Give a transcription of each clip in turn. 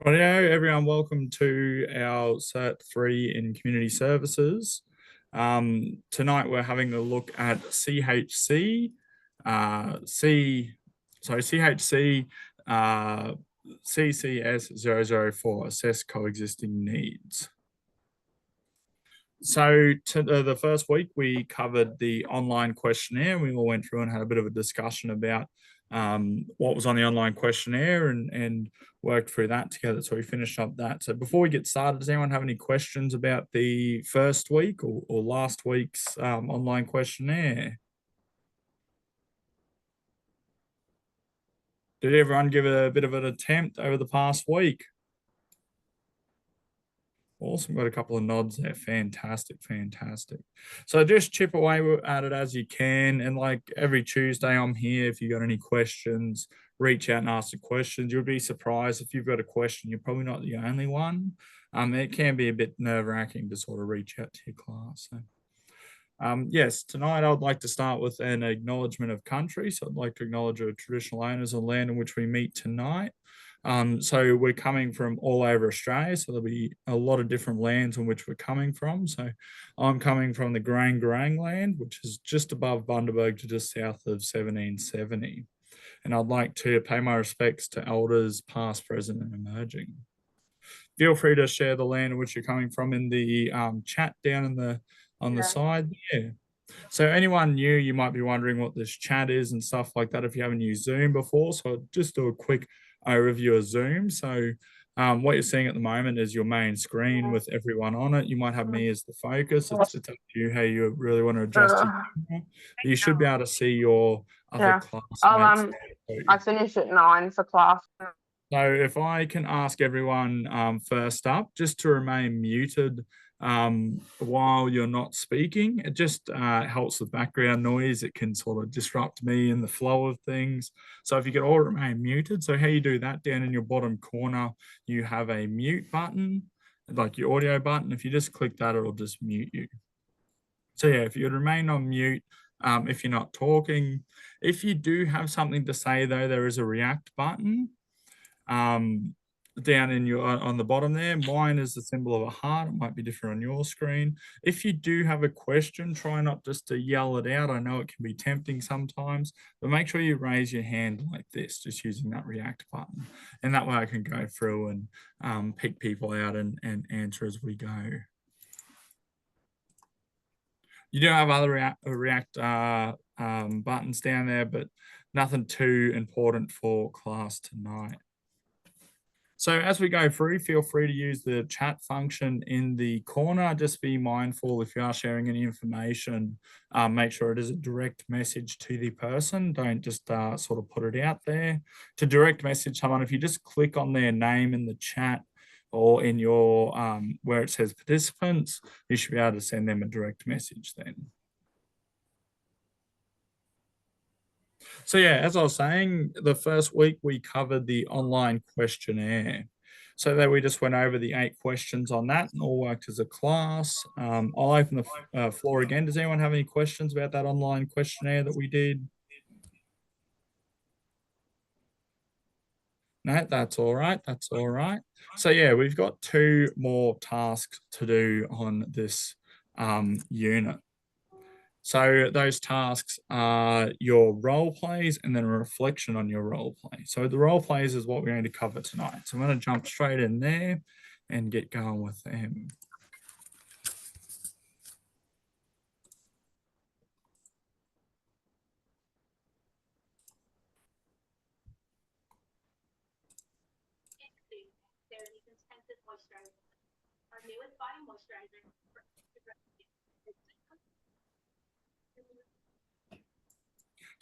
Rightio, everyone, welcome to our Cert 3 in Community Services. Tonight we're having a look at CHC, CHC CCS004, Assess Coexisting Needs. So the first week we covered the online questionnaire. We all went through and had a bit of a discussion about what was on the online questionnaire and worked through that together. So we finished up that. So before we get started, does anyone have any questions about the first week or last week's online questionnaire? Did everyone give it a bit of an attempt over the past week? Awesome. Got a couple of nods there. Fantastic. Fantastic. So just chip away at it as you can. And like every Tuesday, I'm here. If you got any questions, reach out and ask the questions. You'll be surprised if you've got a question. You're probably not the only one. It can be a bit nerve-wracking to sort of reach out to your class. So, yes, tonight I'd like to start with an acknowledgement of country. So I'd like to acknowledge the traditional owners of the land in which we meet tonight. So we're coming from all over Australia. So there'll be a lot of different lands in which we're coming from. So I'm coming from the Garang land, which is just above Bundaberg to just south of 1770. And I'd like to pay my respects to elders past, present, and emerging. Feel free to share the land in which you're coming from in the chat down in the on the side there. So anyone new, you might be wondering what this chat is and stuff like that if you haven't used Zoom before. So I'll just do a quick overview of Zoom. So what you're seeing at the moment is your main screen with everyone on it. You might have me as the focus. It's up to you how you really want to adjust your camera. You should be able to see your other classmates. I finish at 9 for class. So if I can ask everyone first up, just to remain muted while you're not speaking, it just helps with background noise. It can sort of disrupt me in the flow of things. So if you could all remain muted. So how you do that, down in your bottom corner, you have a mute button, like your audio button. If you just click that, it'll just mute you. So yeah, if you'd remain on mute, if you're not talking. If you do have something to say though, there is a react button. Down in your on the bottom there. Mine is the symbol of a heart. It might be different on your screen. If you do have a question, try not just to yell it out. I know it can be tempting sometimes, but make sure you raise your hand like this, just using that react button. And that way I can go through and pick people out and answer as we go. You do have other react buttons down there, but nothing too important for class tonight. So as we go through, feel free to use the chat function in the corner. Just be mindful if you are sharing any information, make sure it is a direct message to the person. Don't just sort of put it out there. To direct message someone, if you just click on their name in the chat or in your, where it says participants, you should be able to send them a direct message then. So yeah, as I was saying, the first week we covered the online questionnaire. So that we just went over the 8 questions on that and all worked as a class. I'll open the floor again. Does anyone have any questions about that online questionnaire that we did? No, that's all right. That's all right. So yeah, we've got 2 more tasks to do on this unit. So those tasks are your role plays and then a reflection on your role play. So the role plays is what we're going to cover tonight. So I'm going to jump straight in there and get going with them.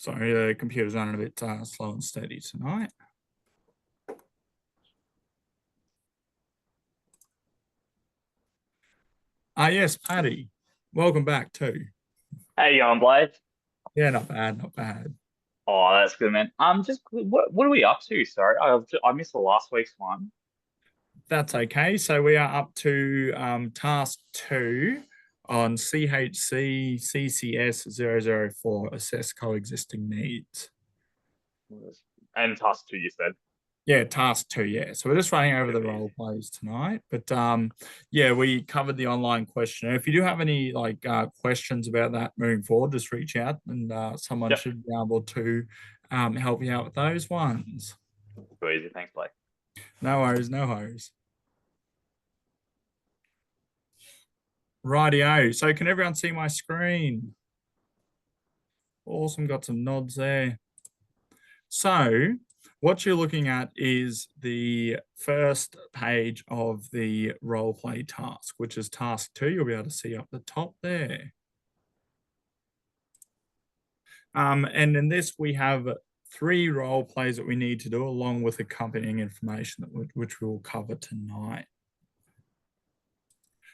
Sorry, the computer's running a bit slow and steady tonight. Yes, Paddy. Welcome back too. How you going, Blade? Yeah, not bad, not bad. Oh, that's good, man. Just what are we up to? Sorry, I missed the last week's one. That's okay. So we are up to task 2 on CHCCCS004, assess coexisting needs. And task 2, you said? Yeah, task 2, yeah. So we're just running over the role plays tonight. But yeah, we covered the online questionnaire. If you do have any like questions about that moving forward, just reach out and someone Yep. should be able to help you out with those ones. Too easy. Thanks, Blake. No worries, no worries. Rightio. So can everyone see my screen? Awesome, got some nods there. So what you're looking at is the first page of the role play task, which is task 2. You'll be able to see up the top there. And in this, we have 3 role plays that we need to do along with accompanying information which we will cover tonight.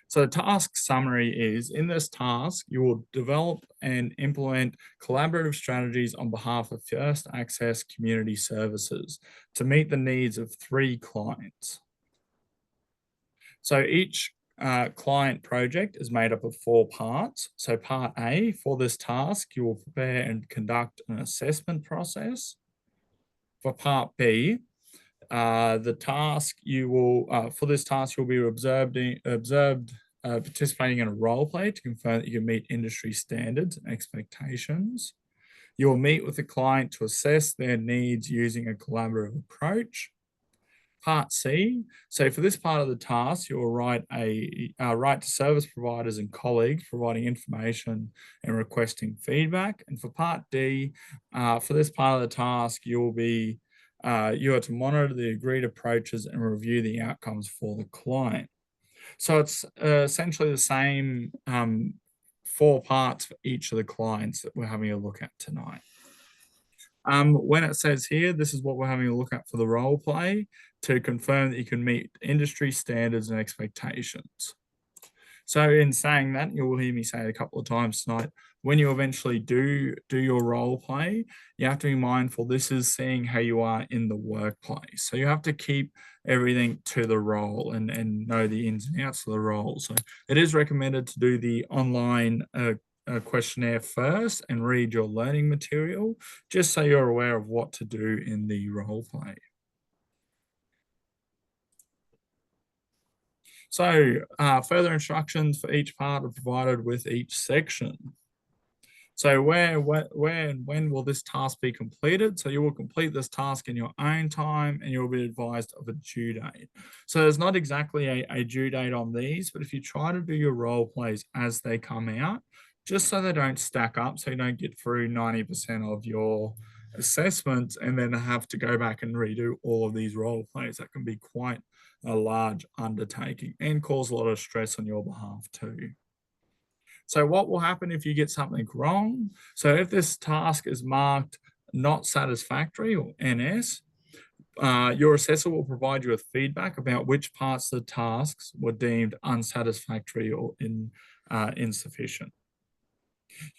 So the task summary is, in this task, you will develop and implement collaborative strategies on behalf of First Access Community Services to meet the needs of 3 clients. So each client project is made up of 4 parts. So part A, for this task, you will prepare and conduct an assessment process. For part B, the task you will, for this task, you'll be participating in a role play to confirm that you can meet industry standards and expectations. You will meet with the client to assess their needs using a collaborative approach. Part C, so for this part of the task, you will write to service providers and colleagues, providing information and requesting feedback. And for part D, for this part of the task, you are to monitor the agreed approaches and review the outcomes for the client. So it's essentially the same 4 parts for each of the clients that we're having a look at tonight. When it says here, this is what we're having a look at for the role play to confirm that you can meet industry standards and expectations. So in saying that, you'll hear me say it a couple of times tonight, when you eventually do your role play, you have to be mindful this is seeing how you are in the workplace. So you have to keep everything to the role and know the ins and outs of the role. So it is recommended to do the online questionnaire first and read your learning material, just so you're aware of what to do in the role play. So further instructions for each part are provided with each section. So where and when will this task be completed? So you will complete this task in your own time and you'll be advised of a due date. So there's not exactly a due date on these, but if you try to do your role plays as they come out, just so they don't stack up, so you don't get through 90% of your assessments and then have to go back and redo all of these role plays. That can be quite a large undertaking and cause a lot of stress on your behalf too. So what will happen if you get something wrong? So if this task is marked not satisfactory or NS, your assessor will provide you with feedback about which parts of the tasks were deemed unsatisfactory or insufficient.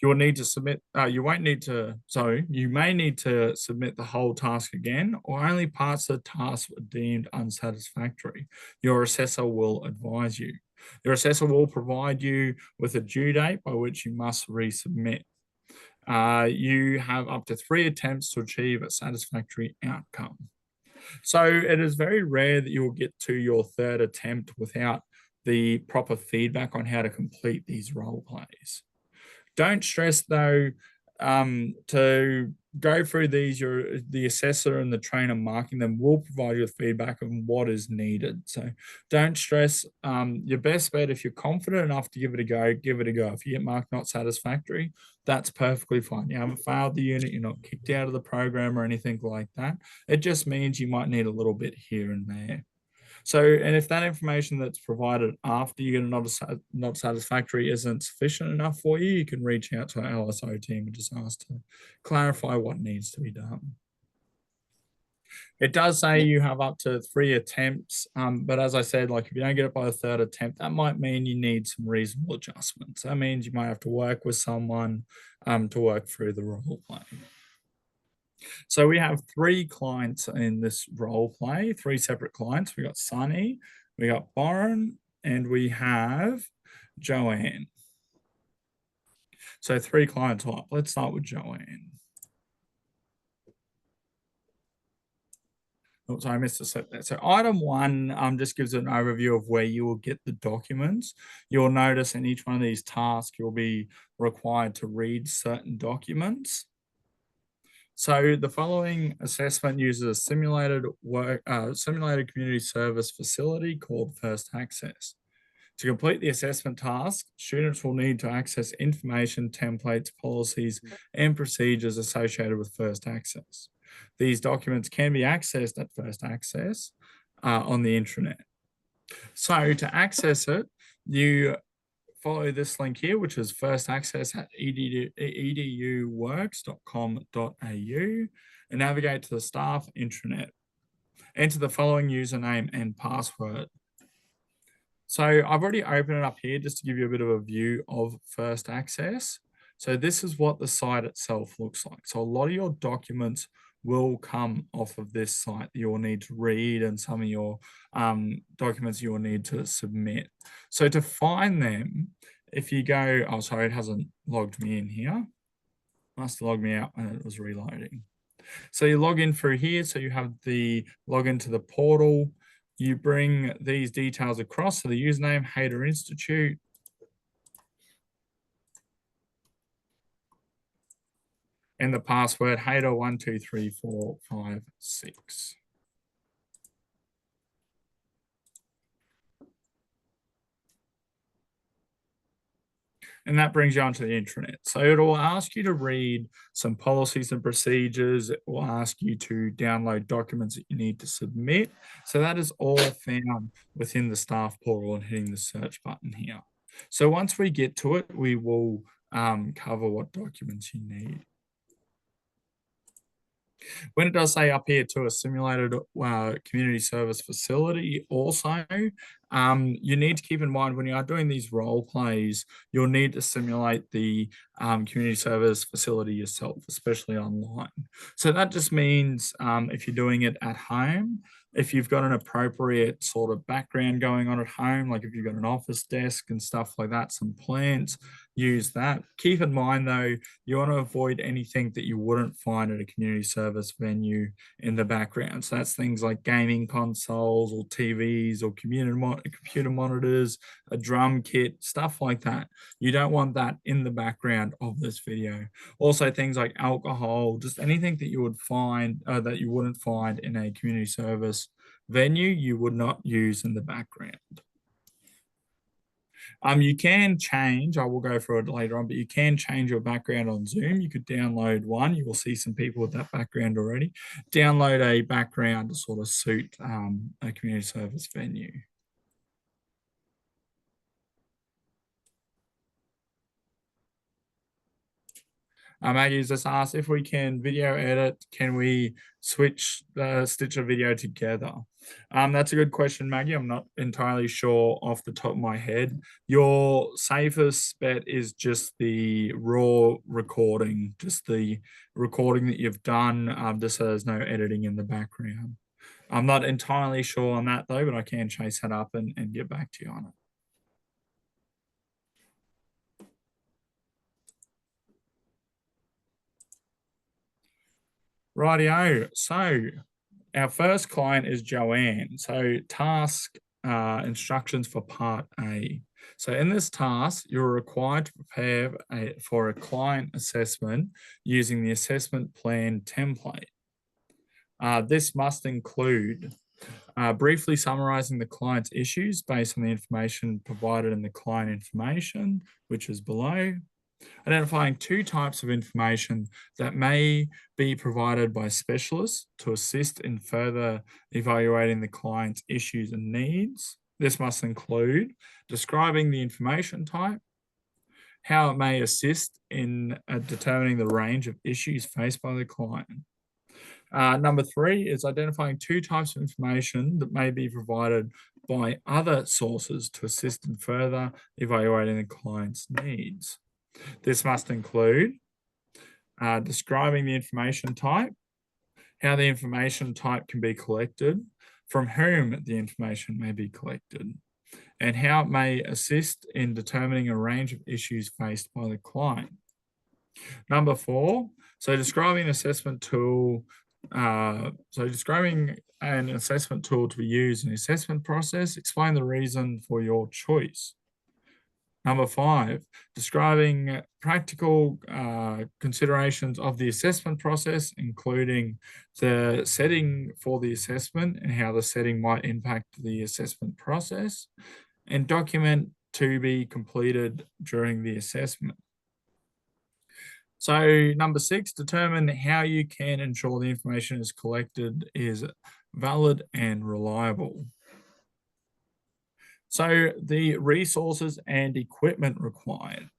You will need to submit, you may need to submit the whole task again, or only parts of the task were deemed unsatisfactory. Your assessor will advise you. Your assessor will provide you with a due date by which you must resubmit. You have up to 3 attempts to achieve a satisfactory outcome. So it is very rare that you will get to your 3rd attempt without the proper feedback on how to complete these role plays. Don't stress though, to go through these, the assessor and the trainer marking them will provide you with feedback on what is needed. So don't stress. Your best bet, if you're confident enough to give it a go, give it a go. If you get marked not satisfactory, that's perfectly fine. You haven't failed the unit, you're not kicked out of the program or anything like that. It just means you might need a little bit here and there. So, and if that information that's provided after you get a not satisfactory isn't sufficient enough for you, you can reach out to our LSO team and just ask to clarify what needs to be done. It does say you have up to 3 attempts, but as I said, like if you don't get it by the 3rd attempt, that might mean you need some reasonable adjustments. That means you might have to work with someone to work through the role play. So we have 3 clients in this role play, 3 separate clients. We got Sunny, we got Byron, and we have Joanne. So 3 client type. Let's start with Joanne. Oh, sorry, I missed a step there. So item 1 just gives an overview of where you will get the documents. You'll notice in each one of these tasks, you'll be required to read certain documents. So the following assessment uses a simulated community service facility called First Access. To complete the assessment task, students will need to access information, templates, policies, and procedures associated with First Access. These documents can be accessed at First Access on the intranet. So to access it, you follow this link here, which is firstaccess@eduworks.com.au, and navigate to the staff intranet. Enter the following username and password. So I've already opened it up here just to give you a bit of a view of First Access. So this is what the site itself looks like. So a lot of your documents will come off of this site that you'll need to read, and some of your documents you'll need to submit. So to find them, if you go, oh, sorry, it hasn't logged me in here. Must have logged me out when it was reloading. So you log in through here. So you have the login to the portal. You bring these details across. So the username, Hayter Institute. And the password, Hayter123456. And that brings you onto the intranet. So it will ask you to read some policies and procedures. It will ask you to download documents that you need to submit. So that is all found within the staff portal and hitting the search button here. So once we get to it, we will cover what documents you need. When it does say up here to a simulated community service facility also, you need to keep in mind when you are doing these role plays, you'll need to simulate the community service facility yourself, especially online. So that just means if you're doing it at home, if you've got an appropriate sort of background going on at home, like if you've got an office desk and stuff like that, some plants, use that. Keep in mind though, you want to avoid anything that you wouldn't find at a community service venue in the background. So that's things like gaming consoles or TVs or computer monitors, a drum kit, stuff like that. You don't want that in the background of this video. Also things like alcohol, just anything that you would find that you wouldn't find in a community service venue, you would not use in the background. You can change, I will go through it later on, but you can change your background on Zoom. You could download one. You will see some people with that background already. Download a background to sort of suit a community service venue. Maggie's just asked if we can video edit, can we stitch a video together? That's a good question, Maggie. I'm not entirely sure off the top of my head. Your safest bet is just the raw recording, just the recording that you've done, just so there's no editing in the background. I'm not entirely sure on that though, but I can chase that up and get back to you on it. Rightio. So our first client is Joanne. So task instructions for part A. So in this task, you're required to prepare for a client assessment using the assessment plan template. This must include briefly summarizing the client's issues based on the information provided in the client information, which is below. Identifying 2 types of information that may be provided by specialists to assist in further evaluating the client's issues and needs. This must include describing the information type, how it may assist in determining the range of issues faced by the client. Number 3 is identifying 2 types of information that may be provided by other sources to assist in further evaluating the client's needs. This must include describing the information type, how the information type can be collected, from whom the information may be collected, and how it may assist in determining a range of issues faced by the client. Number 4, so describing an assessment tool So describing an assessment tool to be used in the assessment process, explain the reason for your choice. Number 5, describing practical considerations of the assessment process, including the setting for the assessment and how the setting might impact the assessment process, and document to be completed during the assessment. So number 6, determine how you can ensure the information is collected is valid and reliable. So the resources and equipment required.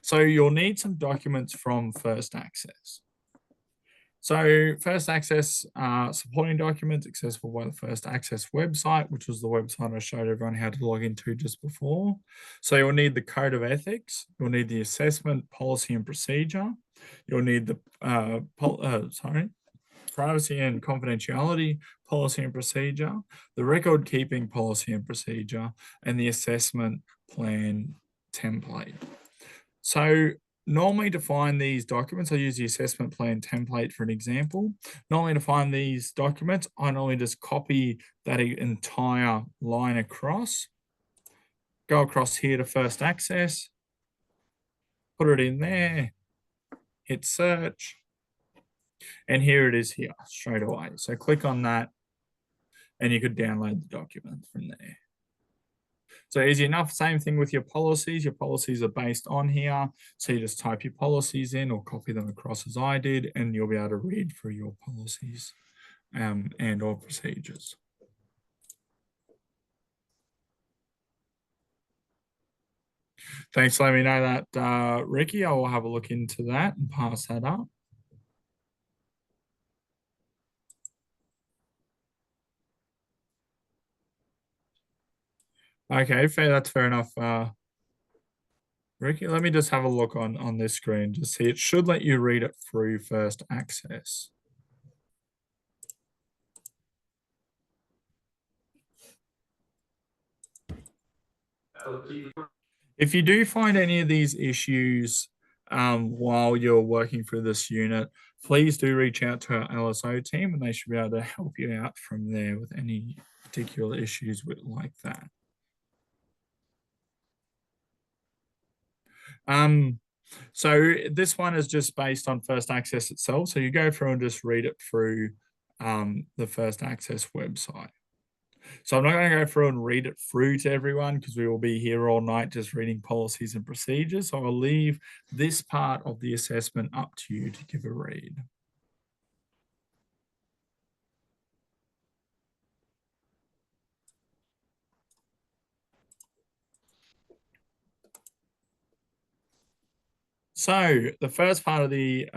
So you'll need some documents from First Access. So First Access supporting documents accessible by the First Access website, which was the website I showed everyone how to log into just before. So you'll need the Code of Ethics, you'll need the assessment policy and procedure, you'll need the privacy and confidentiality policy and procedure, the record keeping policy and procedure, and the assessment plan template. So normally to find these documents, I use the assessment plan template for an example. Normally to find these documents, I normally just copy that entire line across, go across here to First Access, put it in there, hit search, and here it is here straight away. So click on that and you could download the document from there. So easy enough. Same thing with your policies. Your policies are based on here. So you just type your policies in or copy them across as I did, and you'll be able to read through your policies and or procedures. Thanks for letting me know that, Ricky. I will have a look into that and pass that up. Okay, fair. That's fair enough. Ricky, let me just have a look on this screen to see. It should let you read it through First Access. If you do find any of these issues while you're working through this unit, please do reach out to our LSO team and they should be able to help you out from there with any particular issues like that. So this one is just based on First Access itself. So you go through and just read it through the First Access website. So I'm not going to go through and read it through to everyone because we will be here all night just reading policies and procedures. So I'll leave this part of the assessment up to you to give a read. So the first part of the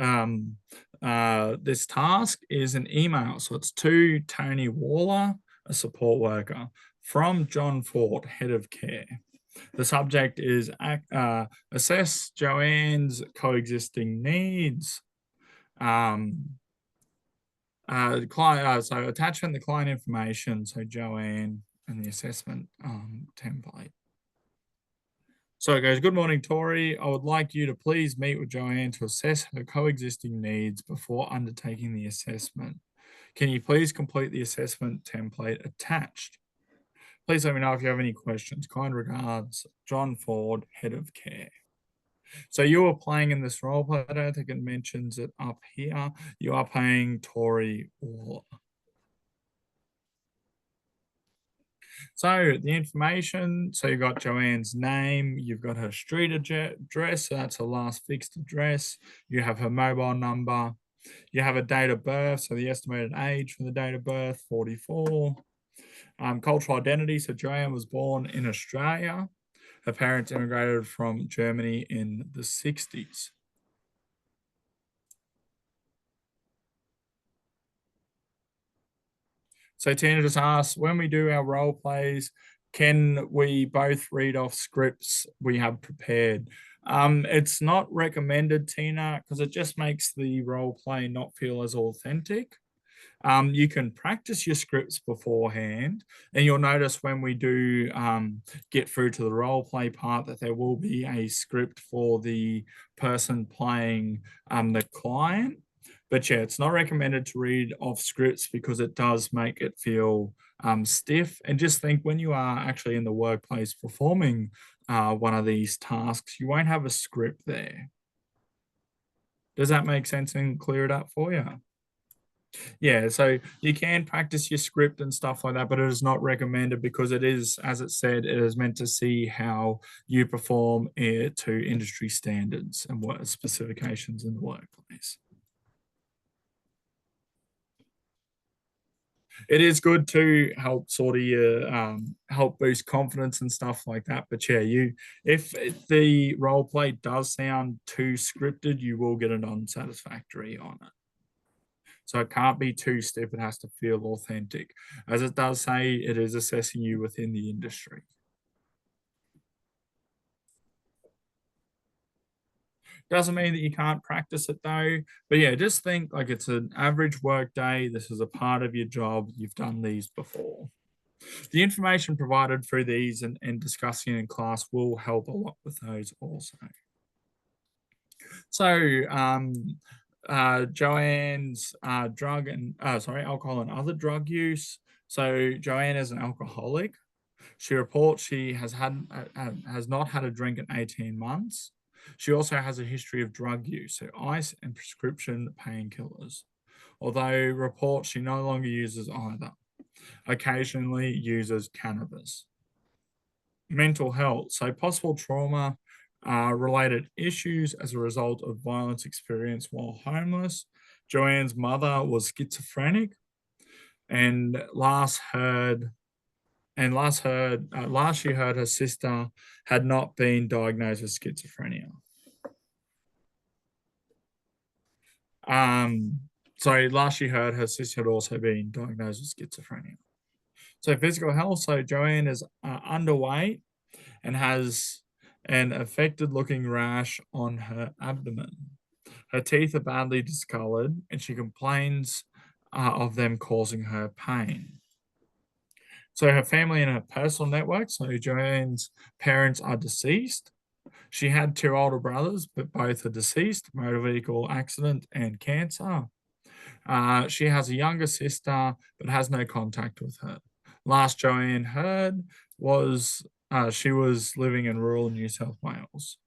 this task is an email. So it's to Tony Waller, a support worker, from John Ford, head of care. The subject is assess Joanne's coexisting needs. So attachment, the client information, so Joanne and the assessment template. So it goes, good morning, Tori. I would like you to please meet with Joanne to assess her coexisting needs before undertaking the assessment. Can you please complete the assessment template attached? Please let me know if you have any questions. Kind regards, John Ford, head of care. So you are playing in this role play. I don't think it mentions it up here. You are playing Tori Waller. So the information, so you've got Joanne's name, you've got her street address, so that's her last fixed address. You have her mobile number. You have a date of birth, so the estimated age from the date of birth, 44. Cultural identity, so Joanne was born in Australia. Her parents immigrated from Germany in the 60s. So Tina just asked, when we do our role plays, can we both read off scripts we have prepared? It's not recommended, Tina, because it just makes the role play not feel as authentic. You can practice your scripts beforehand, and you'll notice when we do get through to the role play part that there will be a script for the person playing the client. But yeah, it's not recommended to read off scripts because it does make it feel stiff. And just think when you are actually in the workplace performing one of these tasks, you won't have a script there. Does that make sense and clear it up for you? Yeah, so you can practice your script and stuff like that, but it is not recommended because it is, as it said, it is meant to see how you perform to industry standards and what specifications in the workplace. It is good to help sort of your help boost confidence and stuff like that. But yeah, if the role play does sound too scripted, you will get a non-satisfactory on it. So it can't be too stiff. It has to feel authentic. As it does say, it is assessing you within the industry. Doesn't mean that you can't practice it though. But yeah, just think like it's an average work day. This is a part of your job. You've done these before. The information provided through these and discussing in class will help a lot with those also. So Joanne's alcohol and other drug use. So Joanne is an alcoholic. She reports she has not had a drink in 18 months. She also has a history of drug use, so ice and prescription painkillers. Although reports she no longer uses either. Occasionally uses cannabis. Mental health, so possible trauma related issues as a result of violence experienced while homeless. Joanne's mother was schizophrenic, and last she heard her sister had not been diagnosed with schizophrenia. Last she heard her sister had also been diagnosed with schizophrenia. So physical health, so Joanne is underweight and has an affected looking rash on her abdomen. Her teeth are badly discolored and she complains of them causing her pain. So her family and her personal network, so Joanne's parents are deceased. She had 2 older brothers, but both are deceased, motor vehicle accident and cancer. She has a younger sister, but has no contact with her. Last Joanne heard was she was living in rural New South Wales.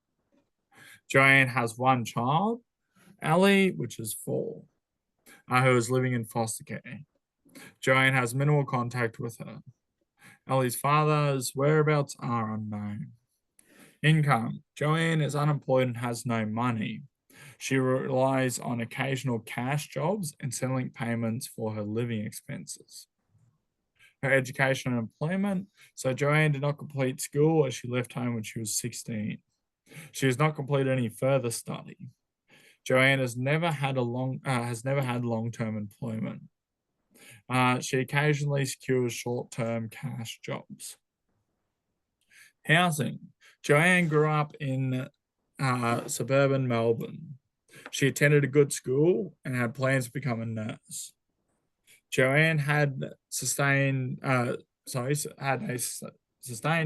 Joanne has 1 child, Ellie, which is 4, who is living in foster care. Joanne has minimal contact with her. Ellie's father's whereabouts are unknown. Income. Joanne is unemployed and has no money. She relies on occasional cash jobs and settling payments for her living expenses. Her education and employment. So Joanne did not complete school as she left home when she was 16. She has not completed any further study. Joanne has never had long-term employment. She occasionally secures short-term cash jobs. Housing. Joanne grew up in suburban Melbourne. She attended a good school and had plans to become a nurse. Joanne had a sustained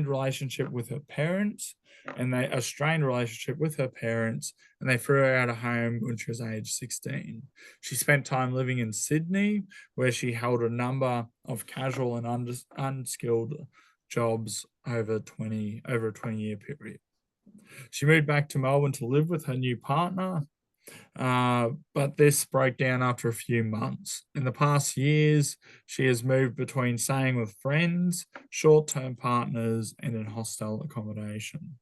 relationship with her parents, and a strained relationship with her parents, and they threw her out of home when she was age 16. She spent time living in Sydney, where she held a number of casual and unskilled jobs over a 20-year period. She moved back to Melbourne to live with her new partner, but this broke down after a few months. In the past years, she has moved between staying with friends, short-term partners, and in hostel accommodation.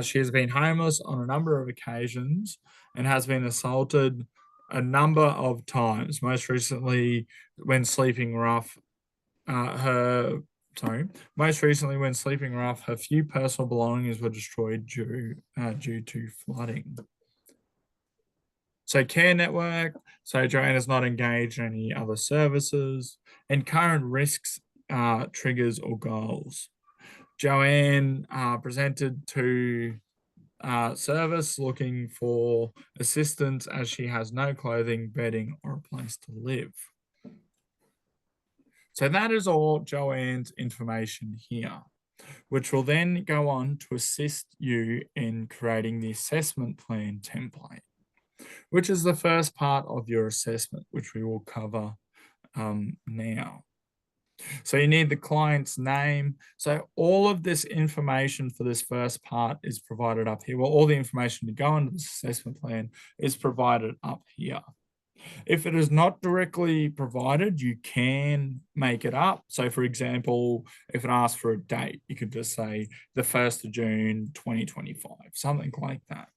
She has been homeless on a number of occasions and has been assaulted a number of times, most recently when sleeping rough. Her few personal belongings were destroyed due to flooding. So care network, so Joanne is not engaged in any other services, and current risks, triggers, or goals. Joanne presented to service looking for assistance as she has no clothing, bedding, or a place to live. So that is all Joanne's information here, which will then go on to assist you in creating the assessment plan template. which is the first part of your assessment, which we will cover now. So you need the client's name. So all of this information for this first part is provided up here. Well, all the information to go into this assessment plan is provided up here. If it is not directly provided, you can make it up. So for example, if it asks for a date, you could just say the 1st of June, 2025, something like that.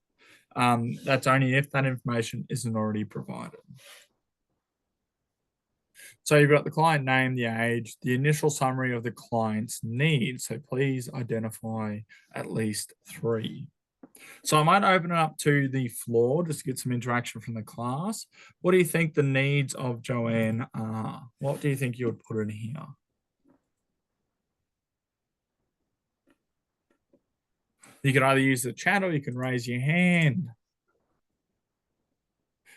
That's only if that information isn't already provided. So you've got the client name, the age, the initial summary of the client's needs. So please identify at least 3. So I might open it up to the floor just to get some interaction from the class. What do you think the needs of Joanne are? What do you think you would put in here? You can either use the chat or you can raise your hand.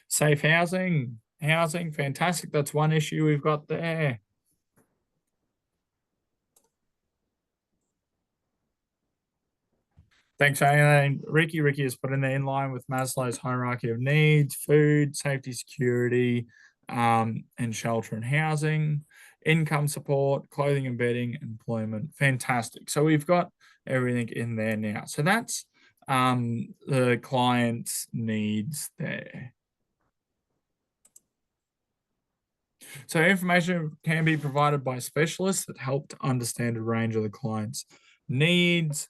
Safe housing. Housing, fantastic. That's one issue we've got there. Thanks, Aileen. Ricky has put in there in line with Maslow's hierarchy of needs: food, safety, security, and shelter and housing, income support, clothing and bedding, employment. Fantastic. So we've got everything in there now. So that's the client's needs there. So information can be provided by specialists that help to understand a range of the client's needs.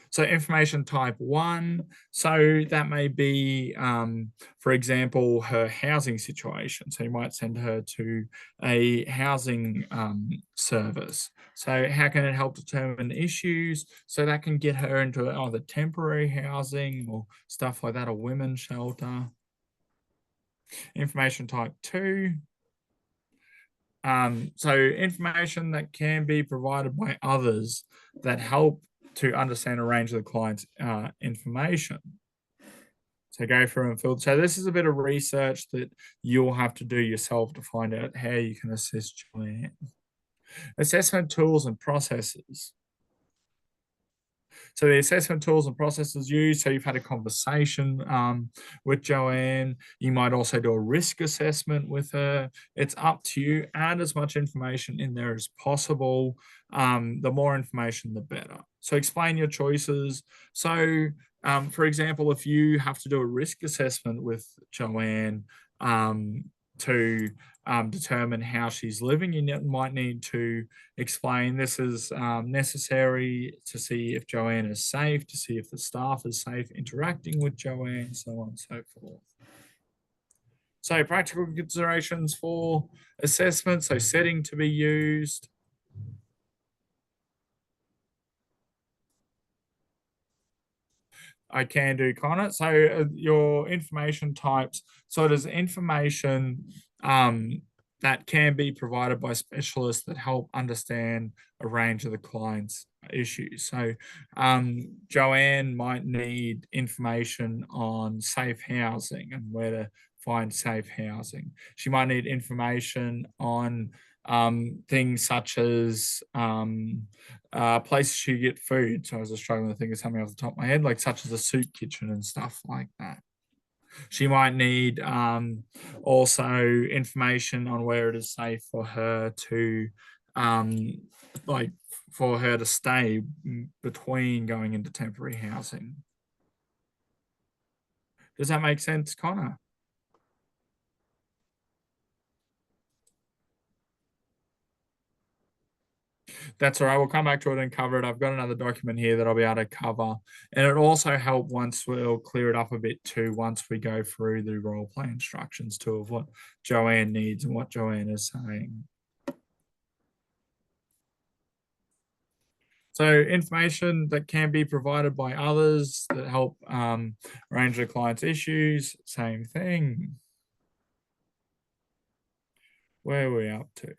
So information type 1, so that may be, for example, her housing situation. So you might send her to a housing service. So how can it help determine issues? So that can get her into either temporary housing or stuff like that, a women's shelter. Information type 2. So information that can be provided by others that help to understand a range of the client's information. So go through and filter. So this is a bit of research that you'll have to do yourself to find out how you can assist Joanne. Assessment tools and processes. So the assessment tools and processes used, so you've had a conversation with Joanne. You might also do a risk assessment with her. It's up to you. Add as much information in there as possible. The more information, the better. So explain your choices. So for example, if you have to do a risk assessment with Joanne to determine how she's living, you might need to explain this is necessary to see if Joanne is safe, to see if the staff is safe interacting with Joanne, so on and so forth. So practical considerations for assessment, so setting to be used. I can do, Connor. So your information types, so it is information that can be provided by specialists that help understand a range of the client's issues. So Joanne might need information on safe housing and where to find safe housing. She might need information on things such as places you get food. So I was just struggling to think of something off the top of my head, like such as a soup kitchen and stuff like that. She might need also information on where it is safe for her to stay between going into temporary housing. Does that make sense, Connor? That's all right. We'll come back to it and cover it. I've got another document here that I'll be able to cover. And it also help once we'll clear it up a bit too, once we go through the role play instructions too of what Joanne needs and what Joanne is saying. So information that can be provided by others that help arrange the client's issues, same thing. Where are we up to?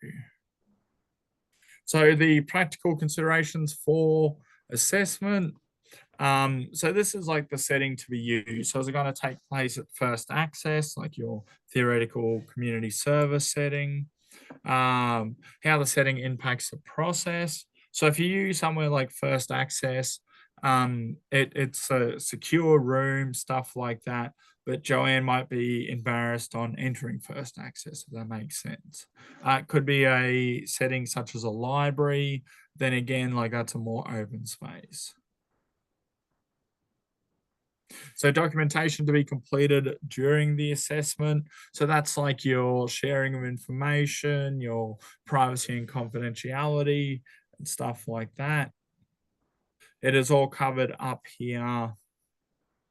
So the practical considerations for assessment. So this is like the setting to be used. So is it going to take place at first access, like your theoretical community service setting? How the setting impacts the process. So if you use somewhere like first access, it's a secure room, stuff like that. but Joanne might be embarrassed on entering first access, if that makes sense. It could be a setting such as a library. Then again, like that's a more open space. So documentation to be completed during the assessment. So that's like your sharing of information, your privacy and confidentiality and stuff like that. It is all covered up here.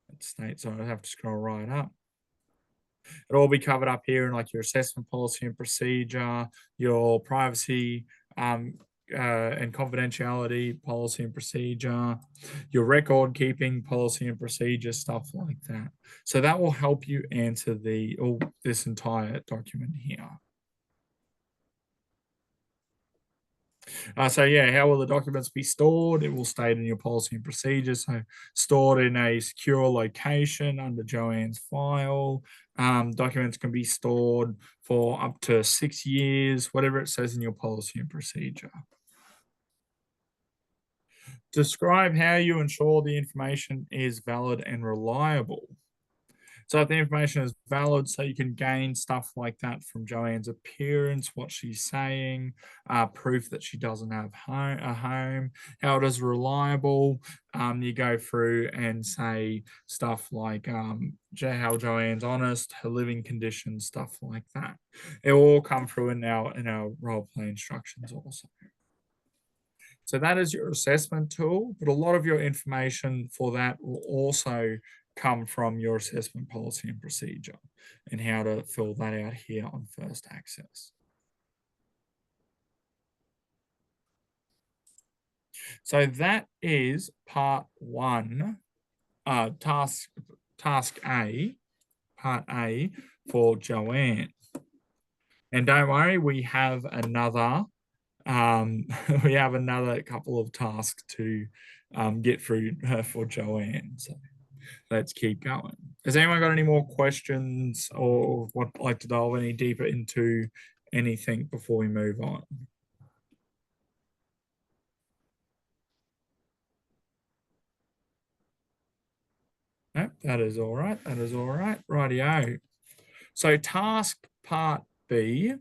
It states, so I have to scroll right up. It'll all be covered up here in like your assessment policy and procedure, your privacy and confidentiality policy and procedure, your record keeping policy and procedure, stuff like that. So that will help you answer this entire document here. So yeah, how will the documents be stored? It will state in your policy and procedures. So stored in a secure location under Joanne's file. Documents can be stored for up to 6 years, whatever it says in your policy and procedure. Describe how you ensure the information is valid and reliable. So if the information is valid, so you can gain stuff like that from Joanne's appearance, what she's saying, proof that she doesn't have a home, how it is reliable. You go through and say stuff like how Joanne's honest, her living conditions, stuff like that. It will all come through in our role play instructions also. So that is your assessment tool, but a lot of your information for that will also come from your assessment policy and procedure and how to fill that out here on first access. So that is part one, task A, part A for Joanne. And don't worry, we have another couple of tasks to get through for Joanne. So let's keep going. Has anyone got any more questions or would like to delve any deeper into anything before we move on? No, that is all right. That is all right. Rightio. So task part B.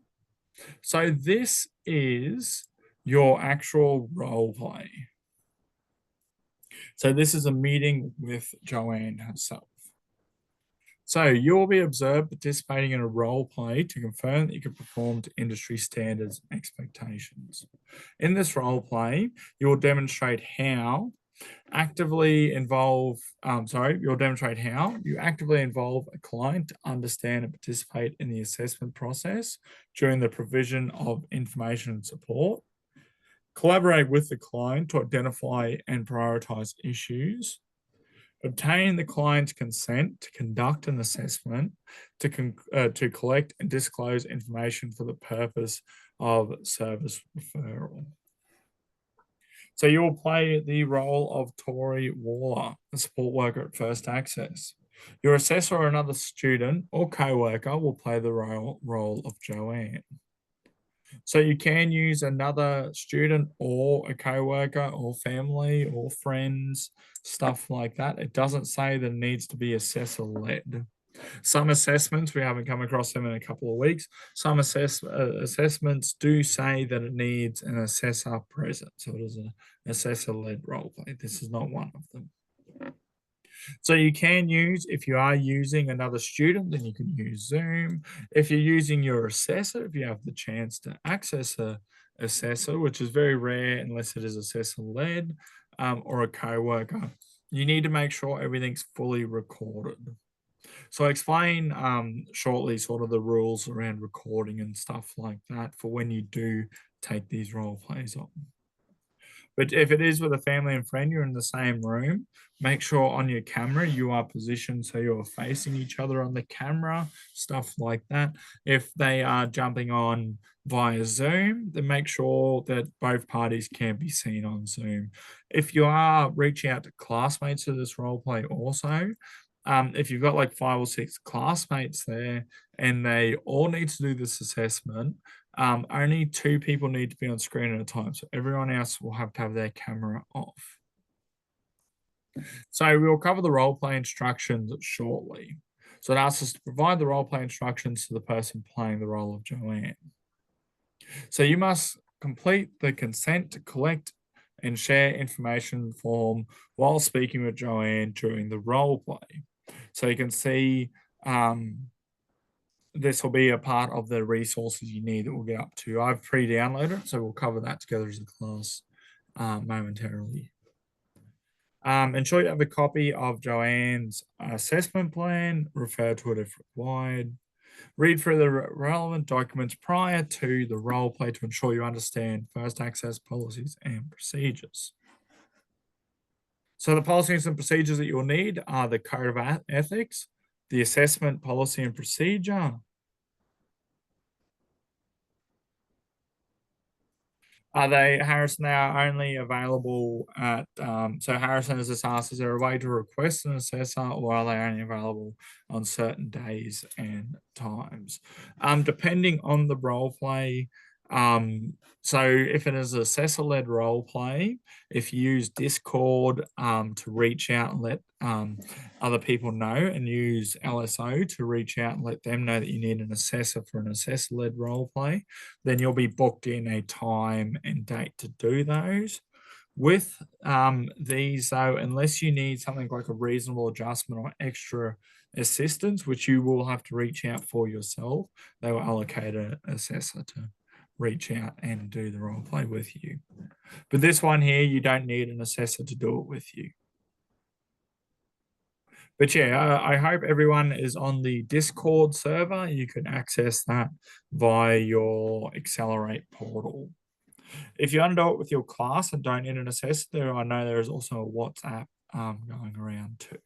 So this is your actual role play. So this is a meeting with Joanne herself. So you'll be observed participating in a role play to confirm that you can perform to industry standards and expectations. In this role play, you will demonstrate how you actively involve a client to understand and participate in the assessment process during the provision of information and support, collaborate with the client to identify and prioritize issues, obtain the client's consent to conduct an assessment, to collect and disclose information for the purpose of service referral. So you will play the role of Tori Waller, a support worker at First Access. Your assessor or another student or co-worker will play the role of Joanne. So you can use another student or a co-worker or family or friends, stuff like that. It doesn't say that it needs to be assessor-led. Some assessments, we haven't come across them in a couple of weeks. Some assessments do say that it needs an assessor present. So it is an assessor-led role play. This is not one of them. So you can use, if you are using another student, then you can use Zoom. If you're using your assessor, if you have the chance to access a assessor, which is very rare unless it is assessor-led or a co-worker, you need to make sure everything's fully recorded. So I'll explain shortly sort of the rules around recording and stuff like that for when you do take these role plays on. But if it is with a family and friend, you're in the same room, make sure on your camera you are positioned so you're facing each other on the camera, stuff like that. If they are jumping on via Zoom, then make sure that both parties can be seen on Zoom. If you are reaching out to classmates for this role play also, if you've got like 5 or 6 classmates there and they all need to do this assessment, only 2 people need to be on screen at a time. So everyone else will have to have their camera off. So we'll cover the role play instructions shortly. So it asks us to provide the role play instructions to the person playing the role of Joanne. So you must complete the consent to collect and share information form while speaking with Joanne during the role play. So you can see this will be a part of the resources you need that we'll get up to. I've pre-downloaded it, so we'll cover that together as a class momentarily. Ensure you have a copy of Joanne's assessment plan, refer to it if required. Read through the relevant documents prior to the role play to ensure you understand first access policies and procedures. So the policies and procedures that you'll need are the Code of Ethics, the assessment policy and procedure, Harrison, they are only available at, so Harrison has just asked, is there a way to request an assessor, or are they only available on certain days and times? Depending on the role play, so if it is assessor-led role play, if you use Discord to reach out and let other people know, and use LSO to reach out and let them know that you need an assessor for an assessor-led role play, then you'll be booked in a time and date to do those. With these, though, unless you need something like a reasonable adjustment or extra assistance, which you will have to reach out for yourself, they will allocate an assessor to reach out and do the role play with you. But this one here, you don't need an assessor to do it with you. But yeah, I hope everyone is on the Discord server. You can access that via your Accelerate portal. If you want to do it with your class and don't need an assessor, I know there is also a WhatsApp going around too.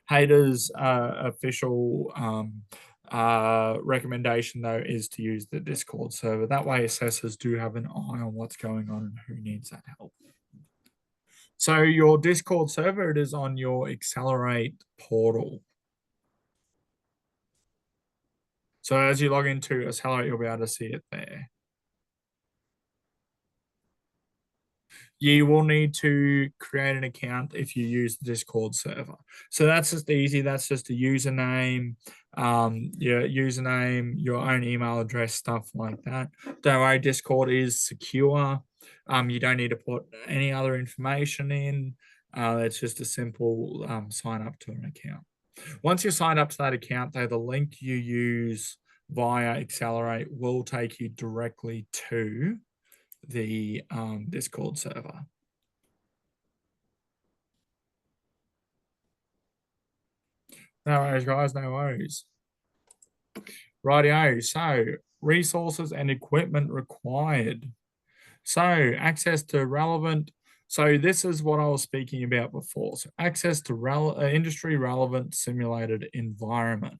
Hayter's official recommendation, though, is to use the Discord server. That way assessors do have an eye on what's going on and who needs that help. So your Discord server, it is on your Accelerate portal. So as you log into Accelerate, you'll be able to see it there. You will need to create an account if you use the Discord server. So that's just easy. That's just a username, your username, your own email address, stuff like that. Don't worry, Discord is secure. You don't need to put any other information in. It's just a simple sign up to an account. Once you sign up to that account, though, the link you use via Accelerate will take you directly to the Discord server. No worries, guys, no worries. Rightio, so resources and equipment required. So access to relevant, so this is what I was speaking about before. So access to industry relevant simulated environment.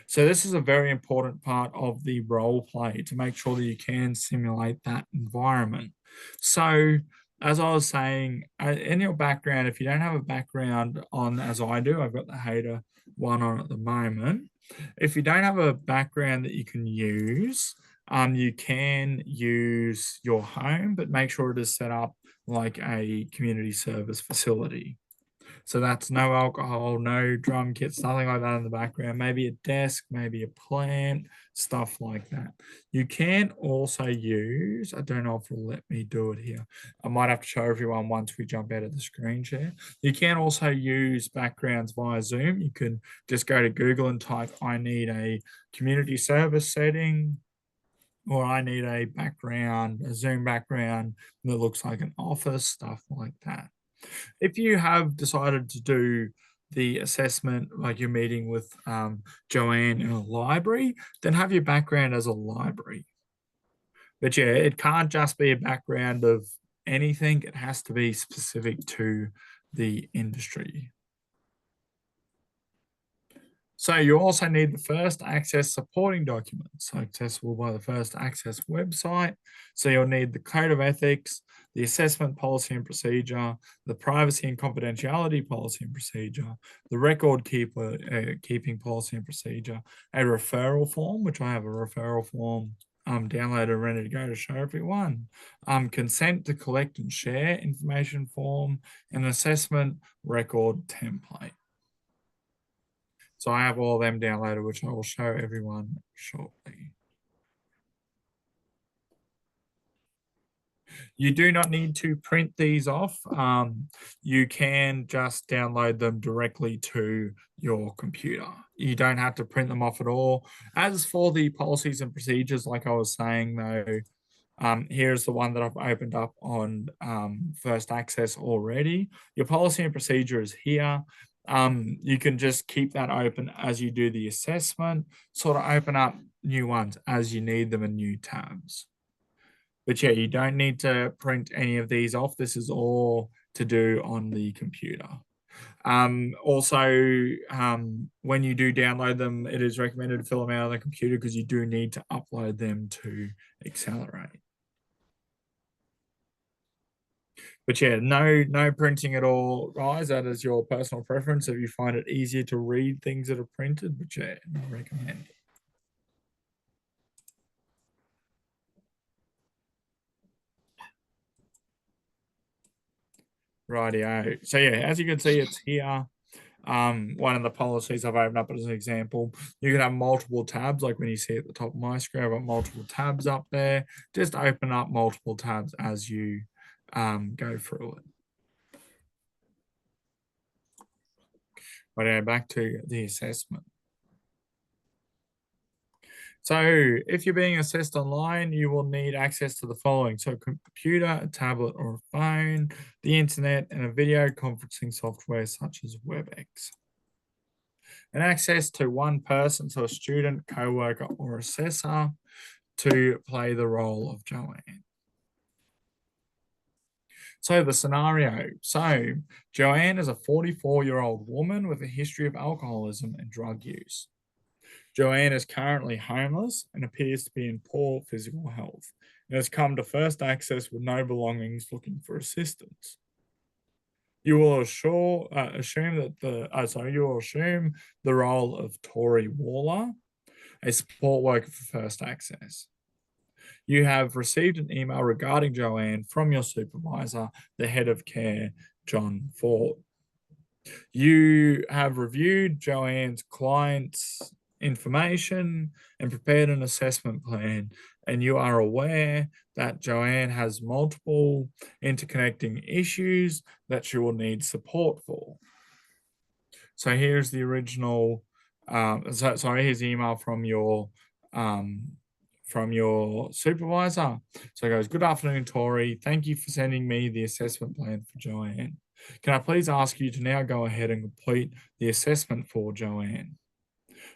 So this is a very important part of the role play to make sure that you can simulate that environment. So as I was saying, in your background, if you don't have a background on, as I do, I've got the Hayter one on at the moment. If you don't have a background that you can use, you can use your home, but make sure it is set up like a community service facility. So that's no alcohol, no drum kits, nothing like that in the background. Maybe a desk, maybe a plant, stuff like that. You can also use, I don't know if it'll let me do it here. I might have to show everyone once we jump out of the screen share. You can also use backgrounds via Zoom. You can just go to Google and type, I need a community service setting, or I need a background, a Zoom background that looks like an office, stuff like that. If you have decided to do the assessment, like you're meeting with Joanne in a library, then have your background as a library. But yeah, it can't just be a background of anything. It has to be specific to the industry. So you also need the first access supporting documents, accessible by the first access website. So you'll need the Code of Ethics, the assessment policy and procedure, the privacy and confidentiality policy and procedure, the record keeping policy and procedure, a referral form, which I have a referral form downloaded and ready to go to show everyone, consent to collect and share information form, and assessment record template. So I have all of them downloaded, which I will show everyone shortly. You do not need to print these off. You can just download them directly to your computer. You don't have to print them off at all. As for the policies and procedures, like I was saying though, here's the one that I've opened up on First Access already. Your policy and procedure is here. You can just keep that open as you do the assessment, sort of open up new ones as you need them in new tabs. But yeah, you don't need to print any of these off. This is all to do on the computer. Also, when you do download them, it is recommended to fill them out on the computer because you do need to upload them to Accelerate. But yeah, no printing at all, guys. That is your personal preference. If you find it easier to read things that are printed, but yeah, I recommend it. Rightio. So yeah, as you can see, it's here. One of the policies I've opened up as an example, you can have multiple tabs, like when you see at the top of my screen, I've got multiple tabs up there. Just open up multiple tabs as you go through it. Right, back to the assessment. So if you're being assessed online, you will need access to the following. So a computer, a tablet or a phone, the internet, and a video conferencing software such as WebEx. And access to one person, so a student, co-worker, or assessor to play the role of Joanne. So the scenario. So Joanne is a 44-year-old woman with a history of alcoholism and drug use. Joanne is currently homeless and appears to be in poor physical health and has come to First Access with no belongings looking for assistance. You will assume the role of Tori Waller, a support worker for First Access. You have received an email regarding Joanne from your supervisor, the head of care, John Ford. You have reviewed Joanne's client's information and prepared an assessment plan, and you are aware that Joanne has multiple interconnecting issues that she will need support for. So here's the original, here's the email from your supervisor. So it goes, "Good afternoon, Tori. Thank you for sending me the assessment plan for Joanne. Can I please ask you to now go ahead and complete the assessment for Joanne?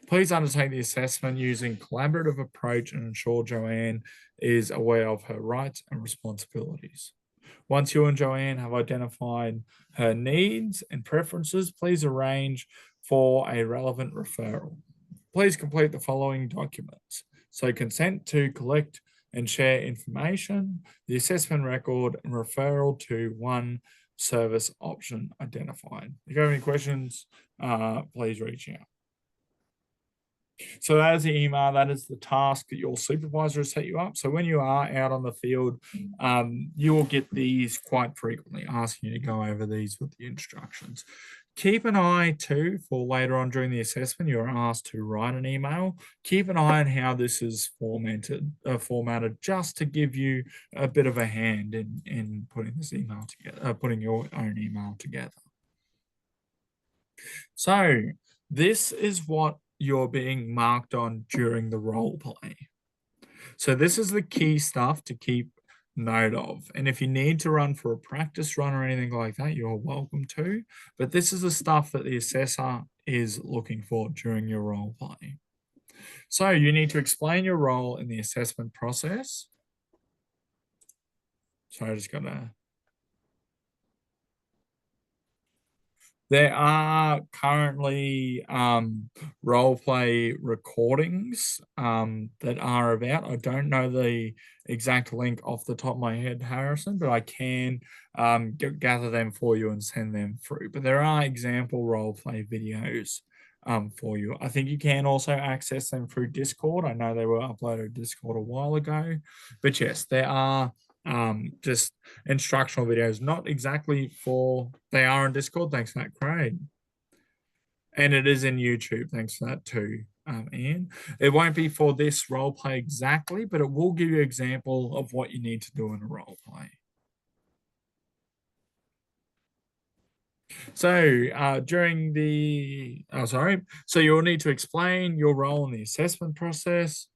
Please undertake the assessment using collaborative approach and ensure Joanne is aware of her rights and responsibilities. Once you and Joanne have identified her needs and preferences, please arrange for a relevant referral. Please complete the following documents. So consent to collect and share information, the assessment record, and referral to one service option identified." If you have any questions, please reach out. So that is the email. That is the task that your supervisor has set you up. So when you are out on the field, you will get these quite frequently, asking you to go over these with the instructions. Keep an eye too for later on during the assessment. You're asked to write an email. Keep an eye on how this is formatted just to give you a bit of a hand in putting this email together, putting your own email together. So this is what you're being marked on during the role play. So this is the key stuff to keep note of. And if you need to run for a practice run or anything like that, you're welcome to. But this is the stuff that the assessor is looking for during your role play. So you need to explain your role in the assessment process. So I just got to... There are currently role play recordings that are about. I don't know the exact link off the top of my head, Harrison, but I can gather them for you and send them through. But there are example role play videos for you. I think you can also access them through Discord. I know they were uploaded to Discord a while ago, but yes, there are just instructional videos, not exactly for, they are on Discord. Thanks for that, Craig. And it is in YouTube. Thanks for that too, Ian. It won't be for this role play exactly, but it will give you an example of what you need to do in a role play. So during the, so you'll need to explain your role in the assessment process,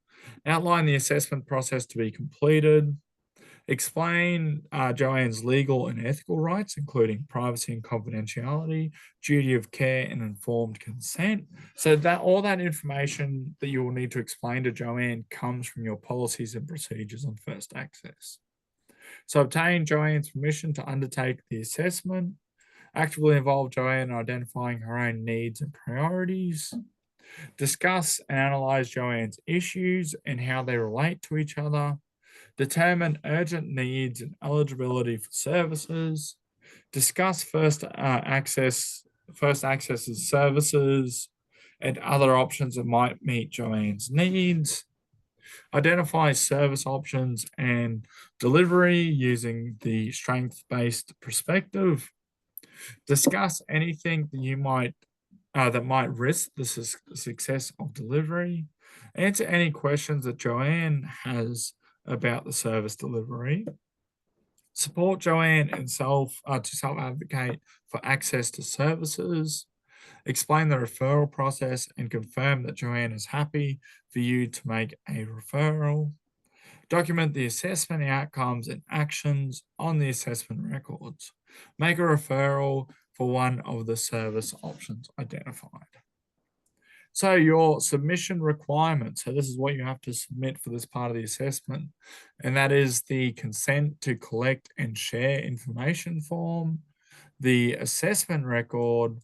outline the assessment process to be completed, explain Joanne's legal and ethical rights, including privacy and confidentiality, duty of care and informed consent. So that all that information that you will need to explain to Joanne comes from your policies and procedures on first access. So obtain Joanne's permission to undertake the assessment, actively involve Joanne in identifying her own needs and priorities, discuss and analyze Joanne's issues and how they relate to each other, determine urgent needs and eligibility for services, discuss first access's services and other options that might meet Joanne's needs, identify service options and delivery using the strength-based perspective, discuss anything that you might that might risk the success of delivery, answer any questions that Joanne has about the service delivery, support Joanne and to self-advocate for access to services, explain the referral process and confirm that Joanne is happy for you to make a referral, document the assessment outcomes and actions on the assessment records, make a referral for one of the service options identified. So your submission requirements, so this is what you have to submit for this part of the assessment, and that is the consent to collect and share information form, the assessment record,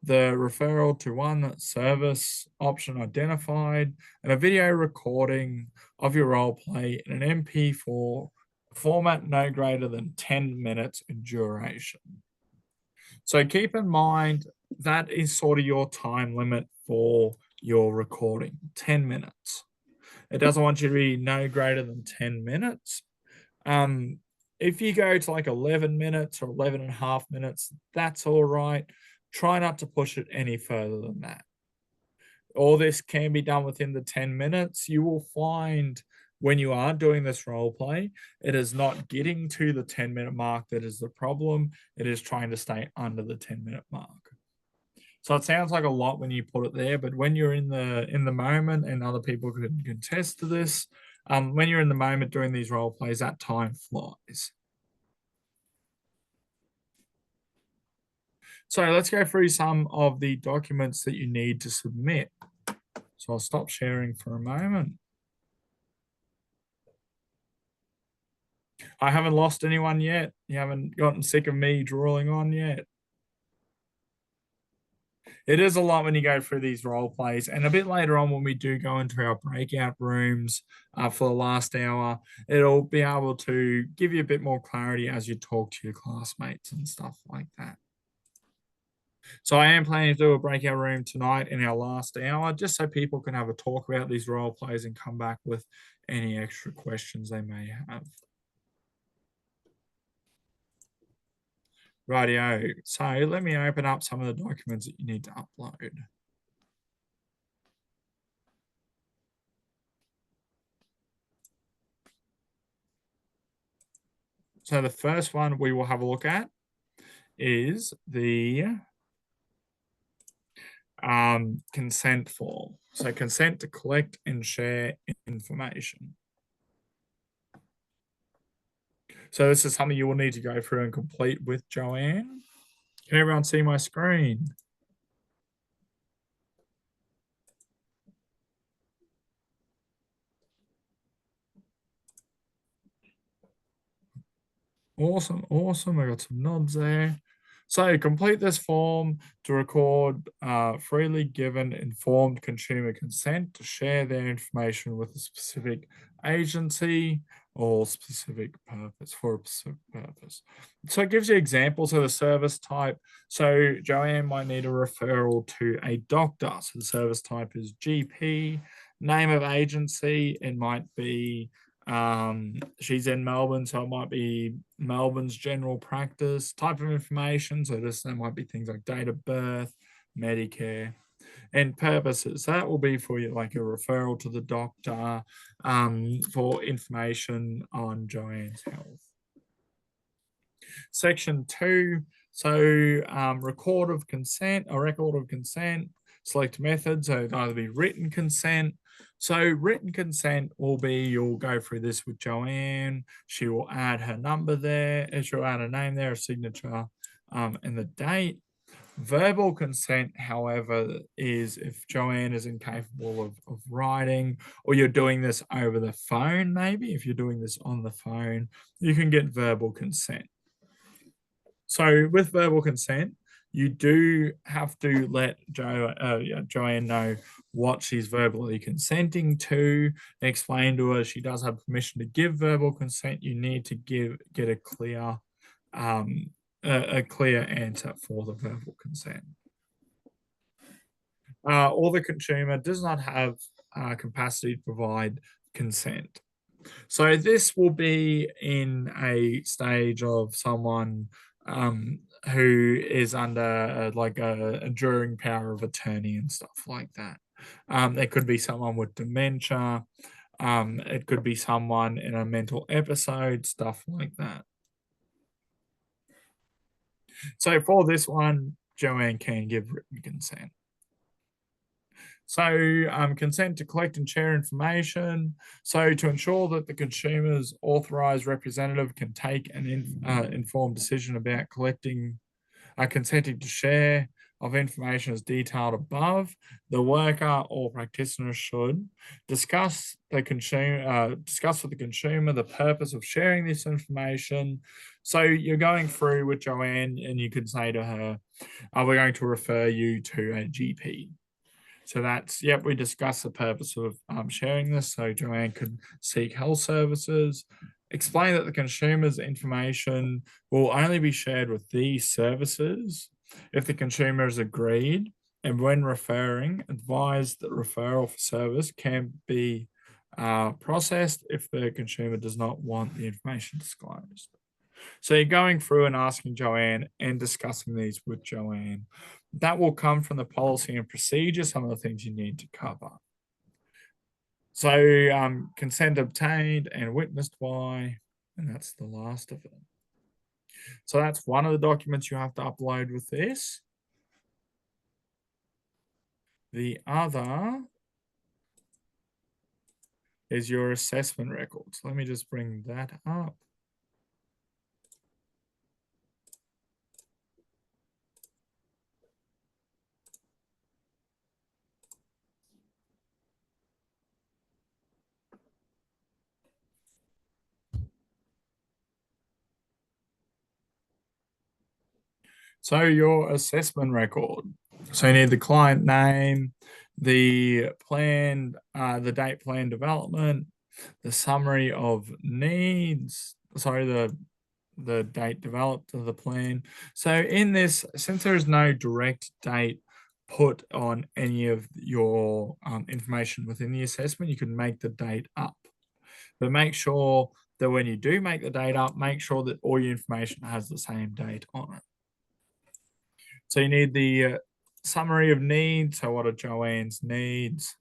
the referral to one service option identified, and a video recording of your role play in an MP4 format no greater than 10 minutes in duration. So keep in mind that is sort of your time limit for your recording, 10 minutes. It doesn't want you to be no greater than 10 minutes. If you go to like 11 minutes or 11 and a half minutes, that's all right. Try not to push it any further than that. All this can be done within the 10 minutes. You will find when you are doing this role play, it is not getting to the 10-minute mark that is the problem. It is trying to stay under the 10-minute mark. So it sounds like a lot when you put it there, but when you're in the moment, and other people can contest to this, when you're in the moment doing these role plays, that time flies. So let's go through some of the documents that you need to submit. So I'll stop sharing for a moment. I haven't lost anyone yet. You haven't gotten sick of me drooling on yet. It is a lot when you go through these role plays, and a bit later on when we do go into our breakout rooms for the last hour, it'll be able to give you a bit more clarity as you talk to your classmates and stuff like that. So I am planning to do a breakout room tonight in our last hour, just so people can have a talk about these role plays and come back with any extra questions they may have. Rightio. So let me open up some of the documents that you need to upload. So the first one we will have a look at is the consent form. So consent to collect and share information. So this is something you will need to go through and complete with Joanne. Can everyone see my screen? Awesome, awesome. I got some nods there. So complete this form to record freely given informed consumer consent to share their information with a specific agency or specific purpose for a specific purpose. So it gives you examples of the service type. So Joanne might need a referral to a doctor. So the service type is GP. Name of agency, it might be she's in Melbourne, so it might be Melbourne's general practice. Type of information, so there might be things like date of birth, Medicare. And purposes, that will be for you, like a referral to the doctor, for information on Joanne's health. Section 2, so record of consent, select method, so it'll either be written consent. So written consent will be, you'll go through this with Joanne, she will add her number there, she'll add a name there, a signature, and the date. Verbal consent, however, is if Joanne is incapable of writing, or you're doing this over the phone, maybe if you're doing this on the phone, you can get verbal consent. So with verbal consent, you do have to let Joanne know what she's verbally consenting to, explain to her she does have permission to give verbal consent. You need to get a clear answer for the verbal consent. Or the consumer does not have capacity to provide consent. So this will be in a stage of someone who is under like a enduring power of attorney and stuff like that. There could be someone with dementia. It could be someone in a mental episode, stuff like that. So for this one, Joanne can give written consent. So consent to collect and share information. So to ensure that the consumer's authorized representative can take an informed decision about consenting to share of information as detailed above, the worker or practitioner should discuss with the consumer the purpose of sharing this information. So you're going through with Joanne and you could say to her, we're going to refer you to a GP. So that's, yep, we discussed the purpose of sharing this. So Joanne could seek health services, explain that the consumer's information will only be shared with these services if the consumer has agreed, and when referring, advise that referral for service can be processed if the consumer does not want the information disclosed. So you're going through and asking Joanne and discussing these with Joanne. That will come from the policy and procedure, some of the things you need to cover. So consent obtained and witnessed by, and that's the last of it. So that's one of the documents you have to upload with this. The other is your assessment records. Let me just bring that up. So your assessment record. So you need the client name, the plan, the date plan development, the summary of needs, the date developed of the plan. So in this, since there is no direct date put on any of your information within the assessment, you can make the date up. But make sure that when you do make the date up, make sure that all your information has the same date on it. So you need the summary of needs. So what are Joanne's needs?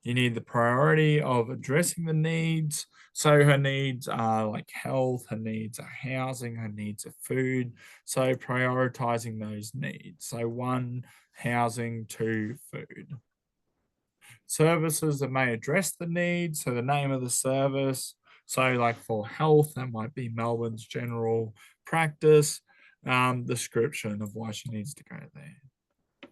You need the priority of addressing the needs. So her needs are like health, her needs are housing, her needs are food. So prioritizing those needs. So 1, housing, 2, food. Services that may address the needs. So the name of the service. So like for health, that might be Melbourne's general practice. Description of why she needs to go there.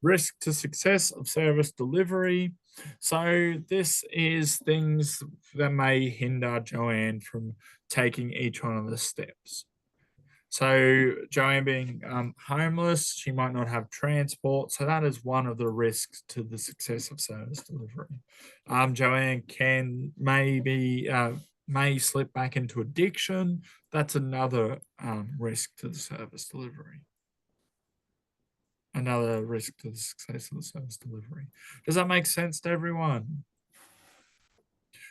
Risk to success of service delivery. So this is things that may hinder Joanne from taking each one of the steps. So Joanne being homeless, she might not have transport. So that is one of the risks to the success of service delivery. Joanne may slip back into addiction. That's another risk to the service delivery. Another risk to the success of the service delivery. Does that make sense to everyone?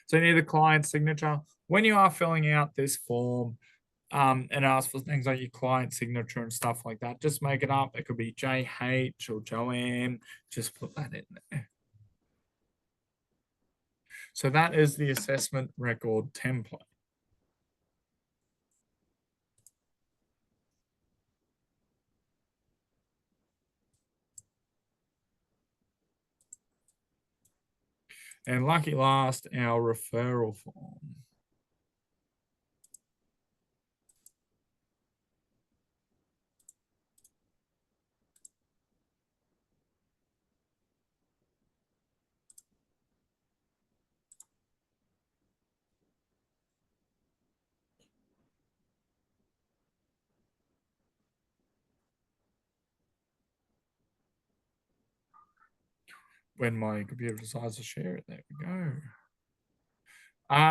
So you need the client signature. When you are filling out this form, and ask for things like your client signature and stuff like that. Just make it up. It could be JH or Joanne. Just put that in there. So that is the assessment record template. And lucky last, our referral form. When my computer decides to share it, there we go.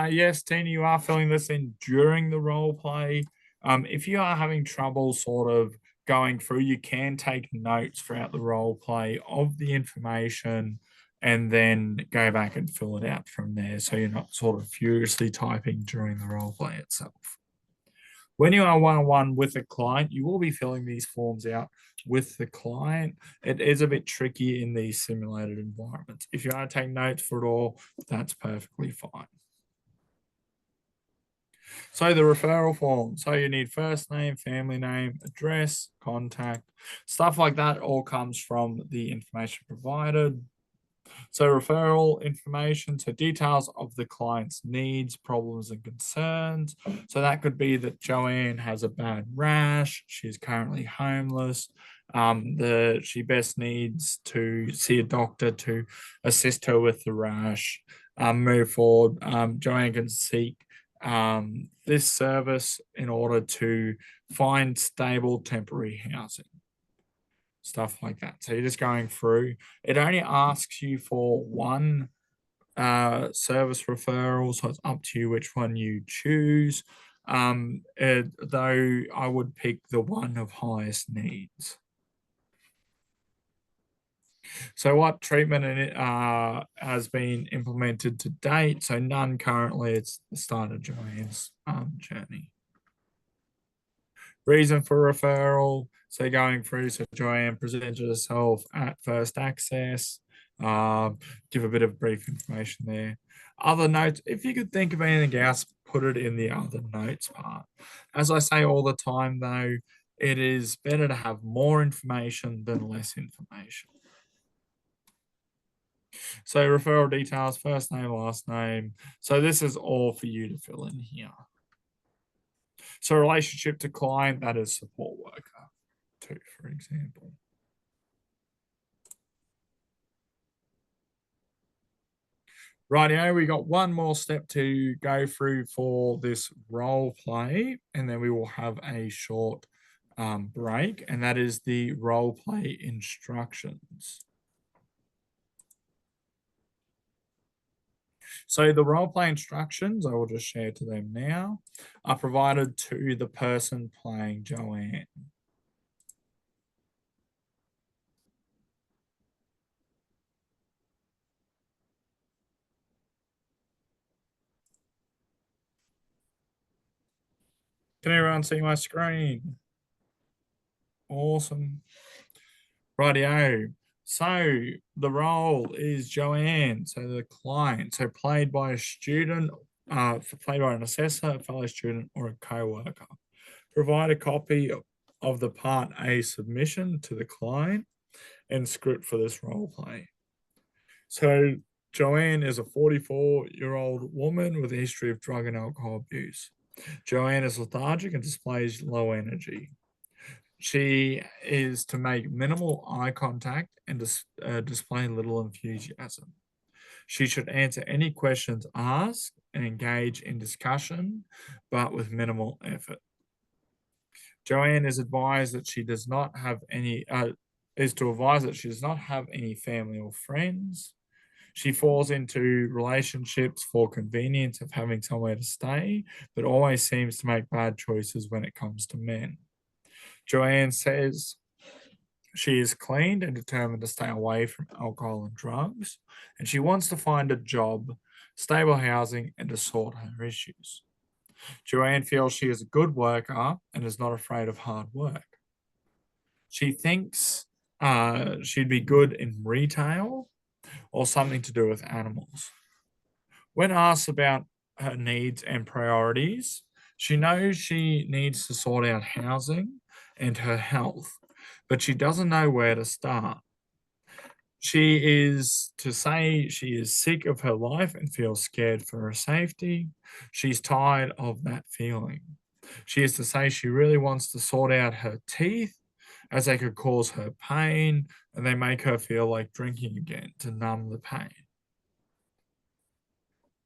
Yes, Tina, you are filling this in during the role play. If you are having trouble sort of going through, you can take notes throughout the role play of the information and then go back and fill it out from there. So you're not sort of furiously typing during the role play itself. When you are one-on-one with a client, you will be filling these forms out with the client. It is a bit tricky in these simulated environments. If you want to take notes for it all, that's perfectly fine. So the referral form. So you need first name, family name, address, contact, stuff like that all comes from the information provided. So referral information, so details of the client's needs, problems, and concerns. So that could be that Joanne has a bad rash. She's currently homeless. She best needs to see a doctor to assist her with the rash. Move forward. Joanne can seek this service in order to find stable temporary housing. Stuff like that. So you're just going through. It only asks you for one service referral, so it's up to you which one you choose. Though I would pick the one of highest needs. So what treatment has been implemented to date? So none currently. It's the start of Joanne's journey. Reason for referral. So going through, so Joanne presented herself at first access. Give a bit of brief information there. Other notes, if you could think of anything else, put it in the other notes part. As I say all the time though, it is better to have more information than less information. So referral details, first name, last name. So this is all for you to fill in here. So relationship to client, that is support worker too, for example. Rightio, we got one more step to go through for this role play, and then we will have a short break, and that is the role play instructions. So the role play instructions, I will just share to them now, are provided to the person playing Joanne. Can everyone see my screen? Awesome. Rightio. So the role is Joanne, so the client, so played by a student, played by an assessor, a fellow student, or a co-worker. Provide a copy of the Part A submission to the client and script for this role play. So Joanne is a 44-year-old woman with a history of drug and alcohol abuse. Joanne is lethargic and displays low energy. She is to make minimal eye contact and display little enthusiasm. She should answer any questions asked and engage in discussion, but with minimal effort. Joanne is advised that she does not have any, is to advise that she does not have any family or friends. She falls into relationships for convenience of having somewhere to stay, but always seems to make bad choices when it comes to men. Joanne says she is clean and determined to stay away from alcohol and drugs, and she wants to find a job, stable housing, and to sort her issues. Joanne feels she is a good worker and is not afraid of hard work. She thinks she'd be good in retail or something to do with animals. When asked about her needs and priorities, she knows she needs to sort out housing and her health, but she doesn't know where to start. She is to say she is sick of her life and feels scared for her safety. She's tired of that feeling. She is to say she really wants to sort out her teeth as they could cause her pain and they make her feel like drinking again to numb the pain.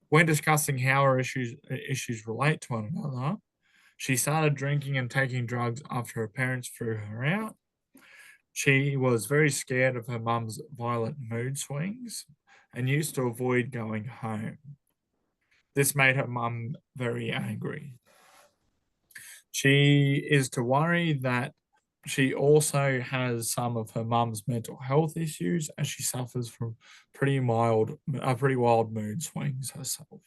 When discussing how her issues relate to one another, she started drinking and taking drugs after her parents threw her out. She was very scared of her mum's violent mood swings and used to avoid going home. This made her mum very angry. She is to worry that she also has some of her mum's mental health issues as she suffers from pretty wild mood swings herself.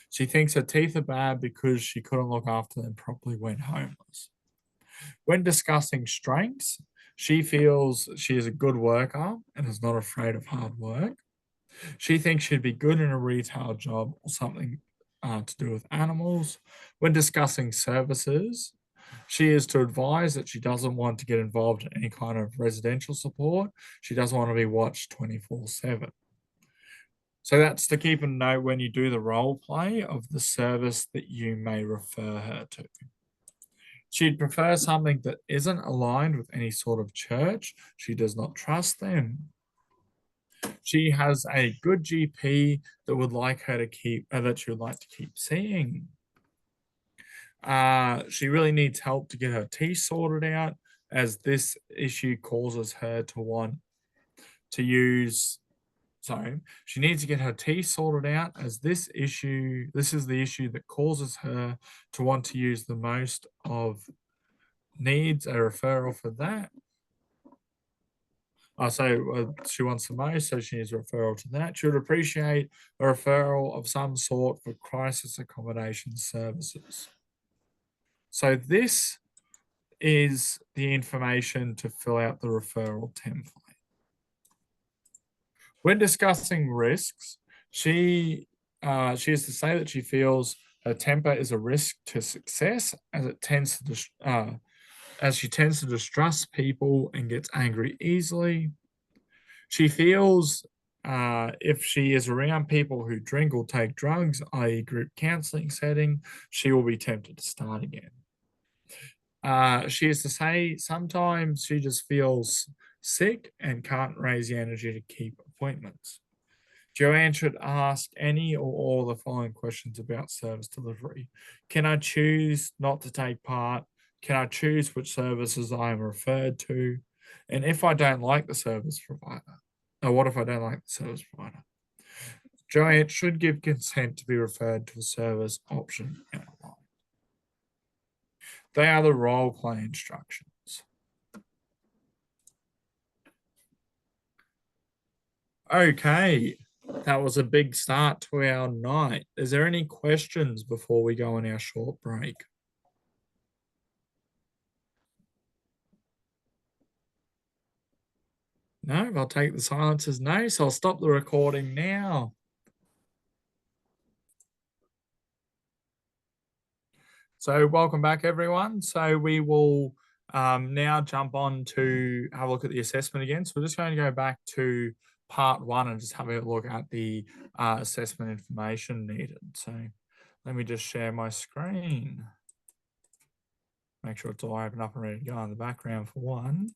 She thinks her teeth are bad because she couldn't look after them properly when homeless. When discussing strengths, she feels she is a good worker and is not afraid of hard work. She thinks she'd be good in a retail job or something to do with animals. When discussing services, she is to advise that she doesn't want to get involved in any kind of residential support. She doesn't want to be watched 24/7. So that's to keep a note when you do the role play of the service that you may refer her to. She'd prefer something that isn't aligned with any sort of church. She does not trust them. She has a good GP that would like her to keep, that she would like to keep seeing. She really needs help to get her teeth sorted out, as this issue causes her to want to use. Sorry, she needs to get her teeth sorted out, as this is the issue that causes her to want to use the most of, needs a referral for that. She wants the most, so she needs a referral to that. She would appreciate a referral of some sort for crisis accommodation services. So this is the information to fill out the referral template. When discussing risks, she is to say that she feels her temper is a risk to success, as she tends to distrust people and gets angry easily. She feels if she is around people who drink or take drugs, i.e. group counselling setting, she will be tempted to start again. She is to say sometimes she just feels sick and can't raise the energy to keep appointments. Joanne should ask any or all the following questions about service delivery. Can I choose not to take part? Can I choose which services I am referred to? And if I don't like the service provider, what if I don't like the service provider? Joanne should give consent to be referred to a service option outline. They are the role play instructions. Okay, that was a big start to our night. Is there any questions before we go on our short break? No, I'll take the silence as no, so I'll stop the recording now. So welcome back, everyone. So we will now jump on to have a look at the assessment again. So we're just going to go back to part 1 and just have a look at the assessment information needed. So let me just share my screen. Make sure it's all open up and ready to go in the background for one.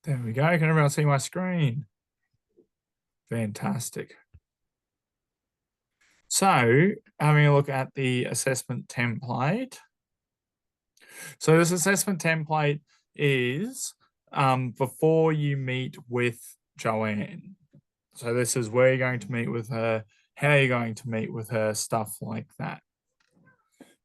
There we go. Can everyone see my screen? Fantastic. So having a look at the assessment template. So this assessment template is before you meet with Joanne. So this is where you're going to meet with her, how you're going to meet with her, stuff like that.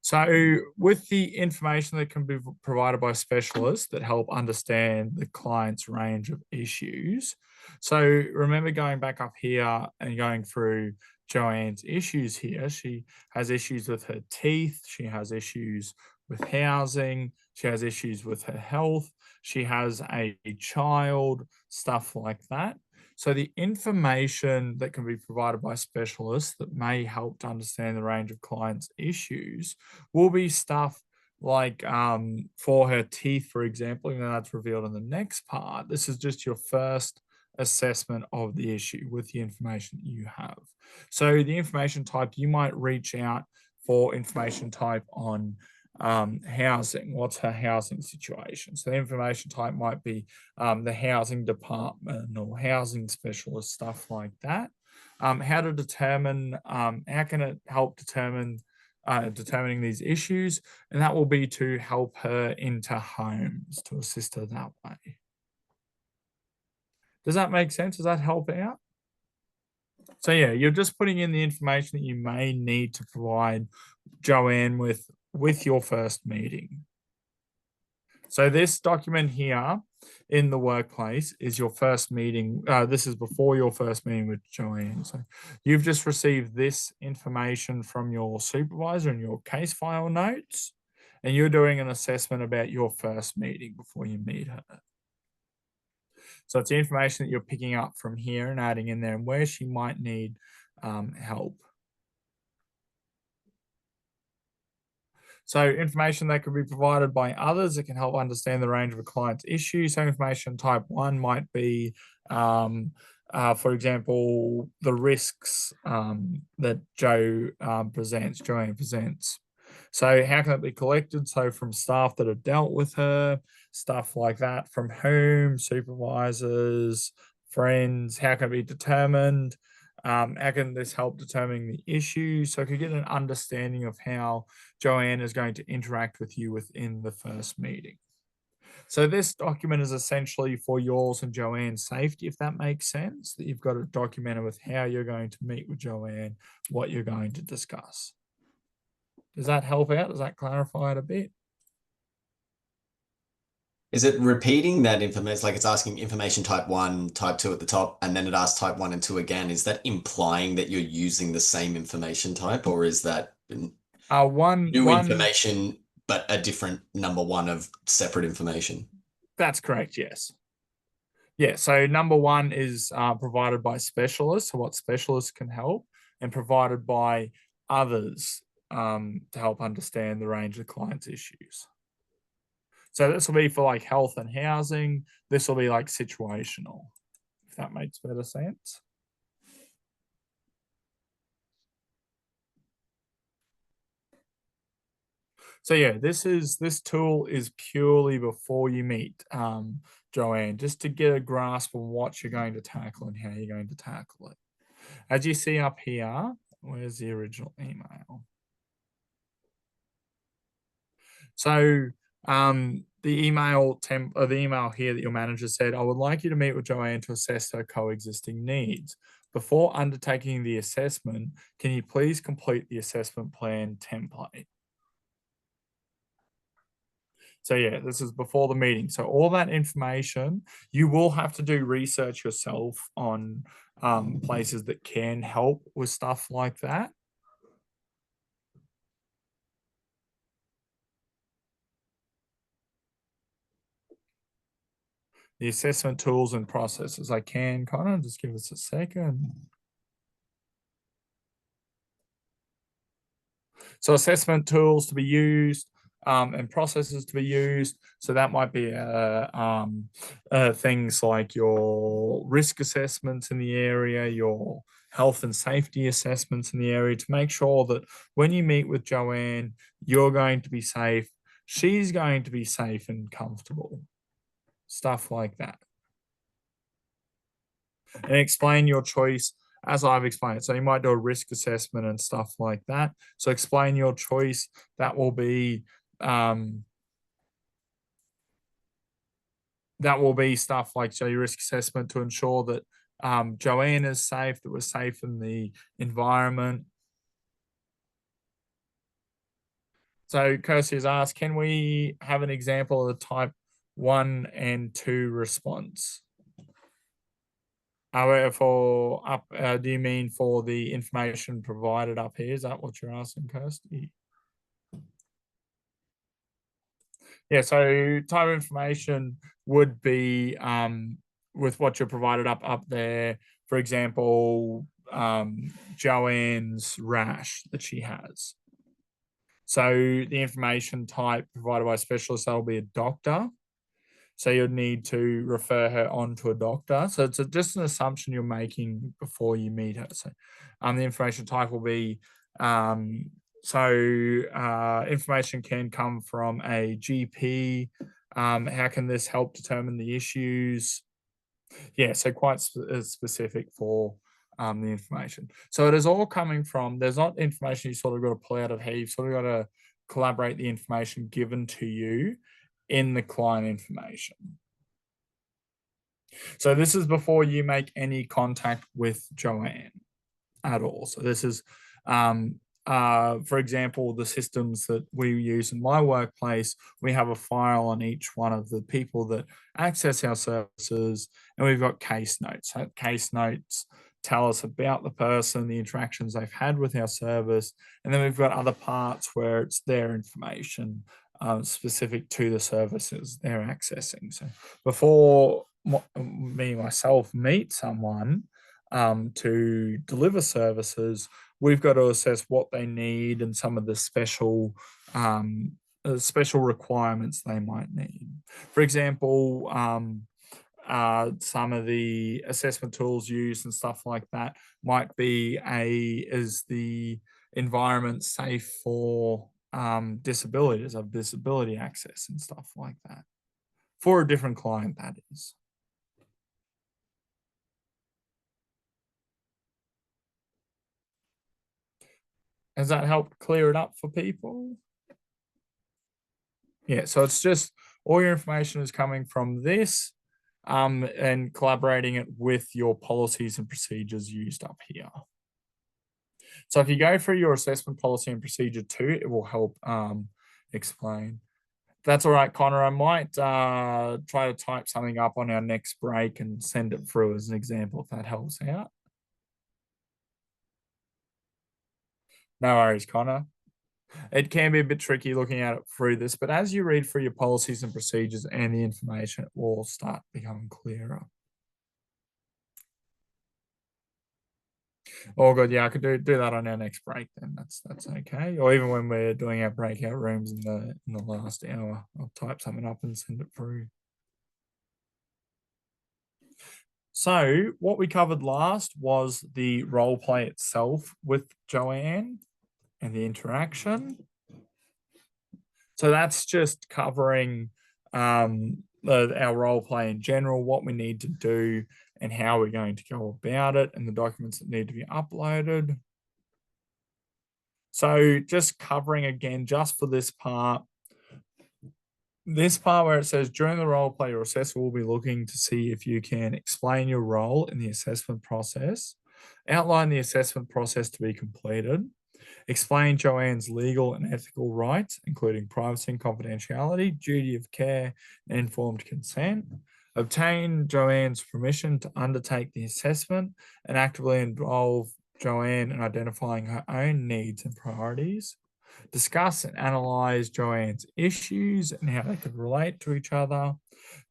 So with the information that can be provided by specialists that help understand the client's range of issues. So remember going back up here and going through Joanne's issues here. She has issues with her teeth. She has issues with housing. She has issues with her health. She has a child, stuff like that. So the information that can be provided by specialists that may help to understand the range of clients' issues will be stuff like for her teeth, for example, that's revealed in the next part. This is just your first assessment of the issue with the information that you have. So the information type, you might reach out for information type on housing. What's her housing situation? So the information type might be the housing department or housing specialist, stuff like that. How to determine, how can it help determining these issues? And that will be to help her into homes, to assist her that way. Does that make sense? Does that help out? So yeah, you're just putting in the information that you may need to provide Joanne with your first meeting. So this document here in the workplace is your first meeting. This is before your first meeting with Joanne. So you've just received this information from your supervisor in your case file notes, and you're doing an assessment about your first meeting before you meet her. So it's the information that you're picking up from here and adding in there and where she might need help. So information that can be provided by others that can help understand the range of a client's issues. So information type 1 might be, for example, the risks that Joanne presents. So how can it be collected? So from staff that have dealt with her, stuff like that, from whom, supervisors, friends, how can it be determined? How can this help determining the issue? So I could get an understanding of how Joanne is going to interact with you within the first meeting. So this document is essentially for yours and Joanne's safety, if that makes sense, that you've got it documented with how you're going to meet with Joanne, what you're going to discuss. Does that help out? Does that clarify it a bit? Is it repeating that information? Like it's asking information type 1, type 2 at the top, and then it asks type 1 and 2 again. Is that implying that you're using the same information type, or is that new information, but a different number 1 of separate information? That's correct, yes. Yeah, so number 1 is provided by specialists, so what specialists can help, and provided by others to help understand the range of clients' issues. So this will be for like health and housing. This will be like situational, if that makes better sense. So yeah, this tool is purely before you meet Joanne, just to get a grasp on what you're going to tackle and how you're going to tackle it. As you see up here, where's the original email? So the email here that your manager said, I would like you to meet with Joanne to assess her coexisting needs. Before undertaking the assessment, can you please complete the assessment plan template? So yeah, this is before the meeting. So all that information, you will have to do research yourself on places that can help with stuff like that. The assessment tools and processes. I can kind of just give us a second. So assessment tools to be used and processes to be used. So that might be things like your risk assessments in the area, your health and safety assessments in the area, to make sure that when you meet with Joanne, you're going to be safe, she's going to be safe and comfortable. Stuff like that. And explain your choice as I've explained. So you might do a risk assessment and stuff like that. So explain your choice. That will be that will be stuff like show your risk assessment to ensure that Joanne is safe, that we're safe in the environment. So Kirsty has asked, can we have an example of the type 1 and 2 response? Do you mean for the information provided up here? Is that what you're asking, Kirsty? Yeah, so type of information would be with what you're provided up there. For example, Joanne's rash that she has. So the information type provided by a specialist, that'll be a doctor. So you'd need to refer her on to a doctor. So it's just an assumption you're making before you meet her. So the information type will be, information can come from a GP. How can this help determine the issues? Yeah, so quite specific for the information. So it is all coming from, there's not information you sort of got to pull out of here. You've sort of got to collaborate the information given to you in the client information. So this is before you make any contact with Joanne at all. So this is, for example, the systems that we use in my workplace, we have a file on each one of the people that access our services, and we've got case notes. So case notes tell us about the person, the interactions they've had with our service, and then we've got other parts where it's their information specific to the services they're accessing. So before myself meet someone to deliver services, we've got to assess what they need and some of the special requirements they might need. For example, some of the assessment tools used and stuff like that might be is the environment safe for disabilities, of disability access and stuff like that, for a different client, that is. Has that helped clear it up for people? Yeah, so it's just all your information is coming from this and collaborating it with your policies and procedures used up here. So if you go through your assessment policy and procedure 2, it will help explain. That's all right, Connor. I might try to type something up on our next break and send it through as an example, if that helps out. No worries, Connor. It can be a bit tricky looking at it through this, but as you read through your policies and procedures and the information, it will start becoming clearer. All good. Yeah, I could do that on our next break then. That's okay. Or even when we're doing our breakout rooms in the last hour, I'll type something up and send it through. So what we covered last was the role play itself with Joanne and the interaction. So that's just covering our role play in general, what we need to do and how we're going to go about it, and the documents that need to be uploaded. So just covering again, just for this part where it says during the role play, your assessor will be looking to see if you can explain your role in the assessment process, outline the assessment process to be completed, explain Joanne's legal and ethical rights, including privacy and confidentiality, duty of care, and informed consent, obtain Joanne's permission to undertake the assessment, and actively involve Joanne in identifying her own needs and priorities, discuss and analyze Joanne's issues and how they could relate to each other,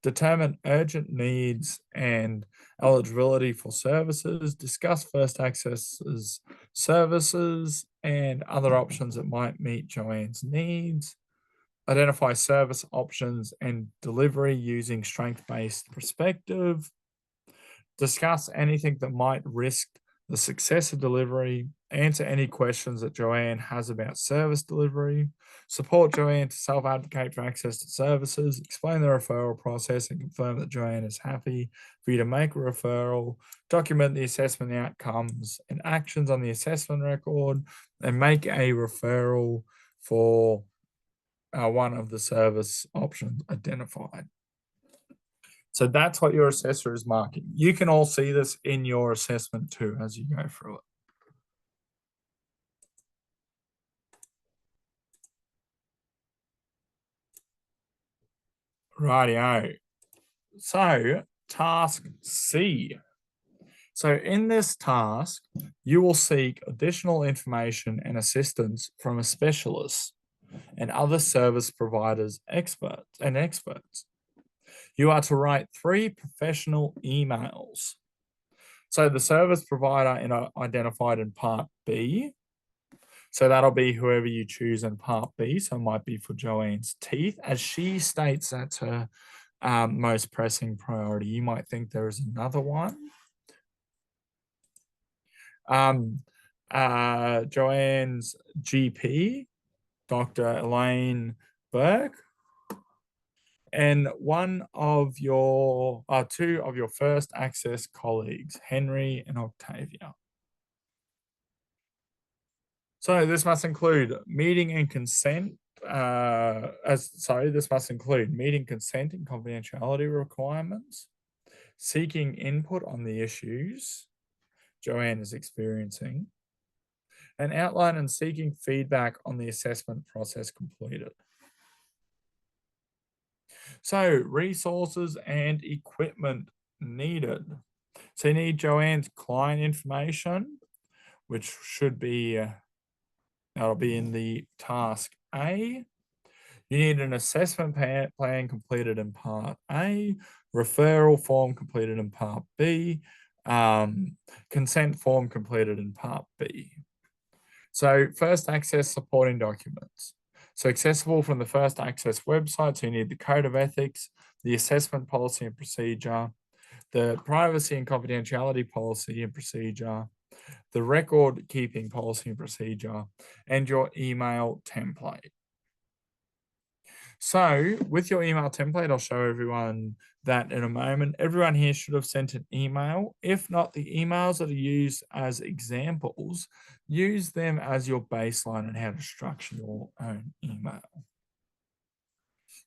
determine urgent needs and eligibility for services, discuss first access's services and other options that might meet Joanne's needs, identify service options and delivery using strength-based perspective, discuss anything that might risk the success of delivery, answer any questions that Joanne has about service delivery, support Joanne to self-advocate for access to services, explain the referral process and confirm that Joanne is happy for you to make a referral, document the assessment outcomes and actions on the assessment record, and make a referral for one of the service options identified. So that's what your assessor is marking. You can all see this in your assessment too as you go through it. Rightio. So task C. So in this task, you will seek additional information and assistance from a specialist and other service providers, experts. You are to write 3 professional emails. So the service provider identified in part B. So that'll be whoever you choose in part B. So it might be for Joanne's teeth, as she states that's her most pressing priority. You might think there is another one. Joanne's GP, Dr. Elaine Burke, and two of your first access colleagues, Henry and Octavia. So this must include meeting and consent. This must include meeting consent and confidentiality requirements, seeking input on the issues Joanne is experiencing, and outline and seeking feedback on the assessment process completed. So resources and equipment needed. So you need Joanne's client information, which should be, that'll be in the task A. You need an assessment plan completed in part A, referral form completed in part B, consent form completed in part B. So first access supporting documents. So accessible from the first access website. So you need the code of ethics, the assessment policy and procedure, the privacy and confidentiality policy and procedure, the record keeping policy and procedure, and your email template. So with your email template, I'll show everyone that in a moment. Everyone here should have sent an email. If not, the emails that are used as examples, use them as your baseline on how to structure your own email.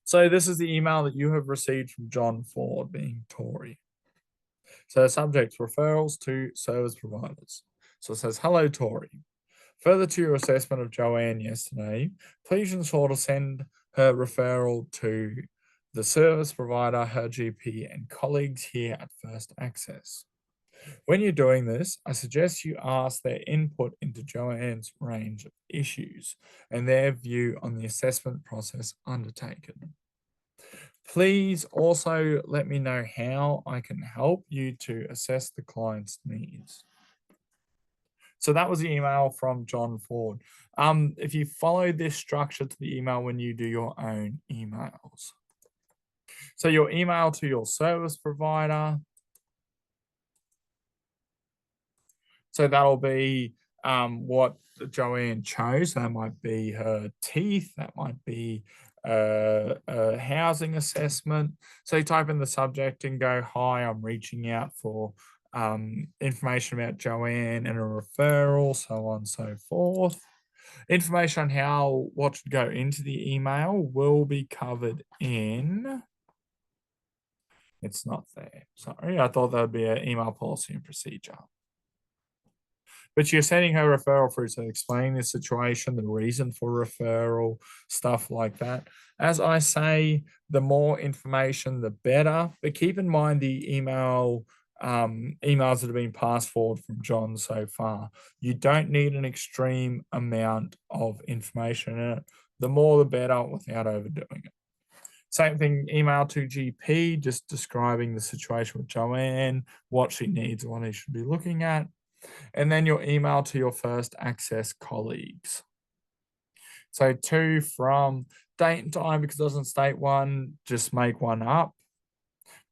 So this is the email that you have received from John Ford, being Tori. So subject, referrals to service providers. So it says, hello, Tori. Further to your assessment of Joanne yesterday, please ensure to send her referral to the service provider, her GP, and colleagues here at First Access. When you're doing this, I suggest you ask their input into Joanne's range of issues and their view on the assessment process undertaken. Please also let me know how I can help you to assess the client's needs. So that was the email from John Ford. If you follow this structure to the email when you do your own emails. So your email to your service provider. So that'll be what Joanne chose. That might be her teeth. That might be a housing assessment. So you type in the subject and go, hi, I'm reaching out for information about Joanne and a referral, so on and so forth. Information on what should go into the email will be covered in, it's not there, sorry, I thought that would be an email policy and procedure. But you're sending her referral through, so explaining the situation, the reason for referral, stuff like that. As I say, the more information, the better. But keep in mind the emails that have been passed forward from John so far. You don't need an extreme amount of information in it. The more the better without overdoing it. Same thing, email to GP, just describing the situation with Joanne, what she needs, what he should be looking at. And then your email to your first access colleagues. So 2 from date and time, because it doesn't state one, just make one up.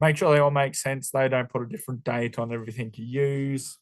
Make sure they all make sense. They don't put a different date on everything you use.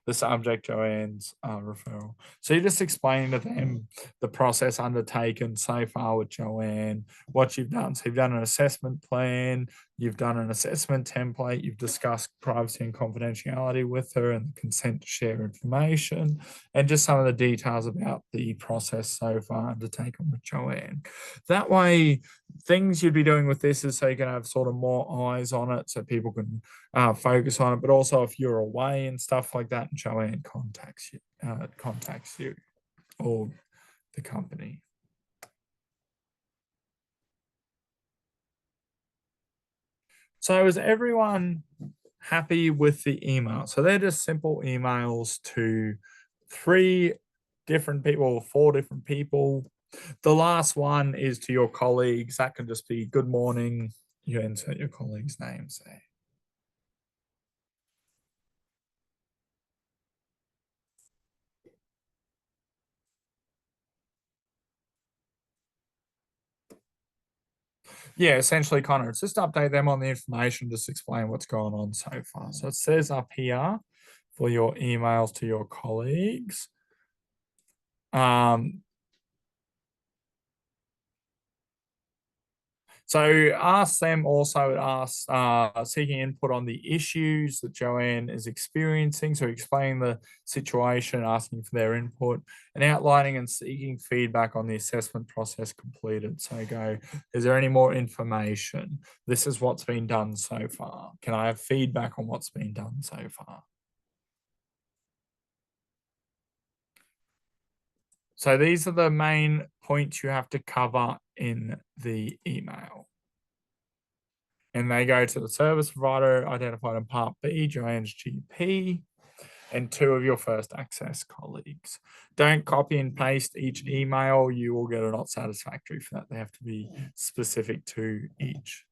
The subject, Joanne's referral. So you just explain to them the process undertaken so far with Joanne, what you've done. So you've done an assessment plan, You've done an assessment template. You've discussed privacy and confidentiality with her and the consent to share information and just some of the details about the process so far undertaken with Joanne. That way, things you'd be doing with this is so you can have sort of more eyes on it so people can focus on it. But also if you're away and stuff like that and Joanne contacts you or the company. So is everyone happy with the email? So they're just simple emails to 3 different people or 4 different people. The last one is to your colleagues. That can just be good morning. You insert your colleagues' names there. Yeah, essentially, Connor, it's just update them on the information, just explain what's going on so far. So it says up here for your emails to your colleagues. So ask them also, seeking input on the issues that Joanne is experiencing. So explain the situation, asking for their input, and outlining and seeking feedback on the assessment process completed. So go, is there any more information? This is what's been done so far. Can I have feedback on what's been done so far? So these are the main points you have to cover in the email. And they go to the service provider identified in Part B, Joanne's GP, and 2 of your first access colleagues. Don't copy and paste each email. You will get a not satisfactory for that. They have to be specific to each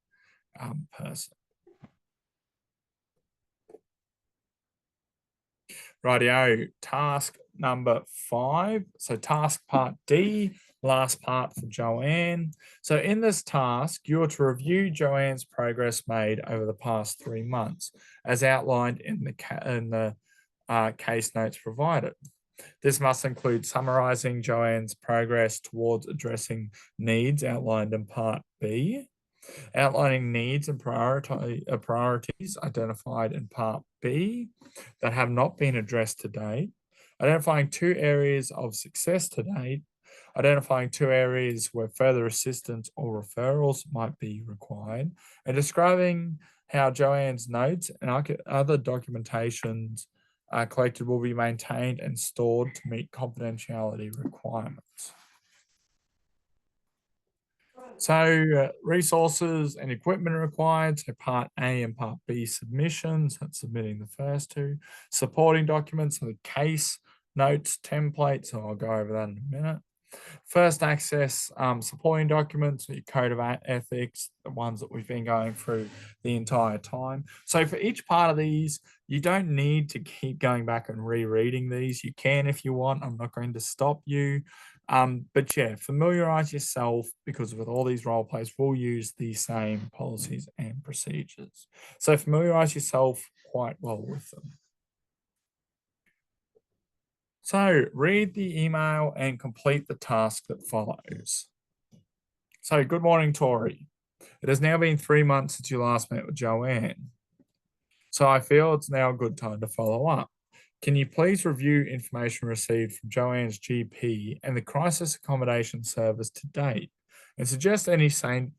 person. Rightio, task number 5. So task part D, last part for Joanne. So in this task, you're to review Joanne's progress made over the past 3 months, as outlined in the case notes provided. This must include summarizing Joanne's progress towards addressing needs outlined in Part B, outlining needs and priorities identified in Part B that have not been addressed to date, identifying 2 areas of success to date, identifying 2 areas where further assistance or referrals might be required, and describing how Joanne's notes and other documentations collected will be maintained and stored to meet confidentiality requirements. So resources and equipment required. So Part A and Part B submissions, that's submitting the first 2. Supporting documents, so the case notes template. So I'll go over that in a minute. First access supporting documents, your code of ethics, the ones that we've been going through the entire time. So for each part of these, you don't need to keep going back and rereading these. You can if you want. I'm not going to stop you. But yeah, familiarize yourself, because with all these role plays, we'll use the same policies and procedures. So familiarize yourself quite well with them. So read the email and complete the task that follows. So good morning, Tori. It has now been 3 months since you last met with Joanne. So I feel it's now a good time to follow up. Can you please review information received from Joanne's GP and the crisis accommodation service to date and suggest any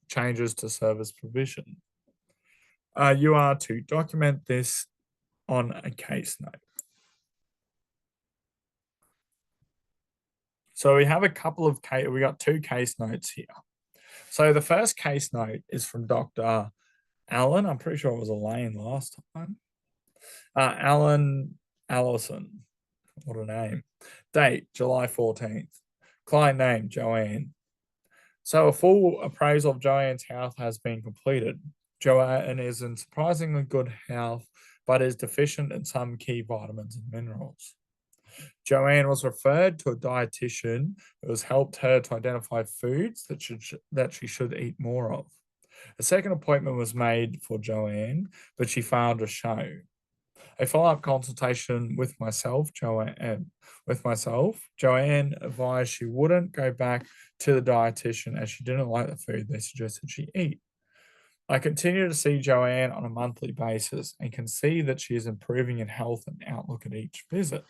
changes to service provision? You are to document this on a case note. So we have a couple of we got 2 case notes here. So the first case note is from Dr. Allen. I'm pretty sure it was Elaine last time. Alan Allison. What a name. Date, July 14th. Client name, Joanne. So a full appraisal of Joanne's health has been completed. Joanne is in surprisingly good health, but is deficient in some key vitamins and minerals. Joanne was referred to a dietitian who has helped her to identify foods that she should eat more of. A second appointment was made for Joanne, but she failed to show. A follow-up consultation with myself, Joanne advised she wouldn't go back to the dietitian as she didn't like the food they suggested she eat. I continue to see Joanne on a monthly basis and can see that she is improving in health and outlook at each visit.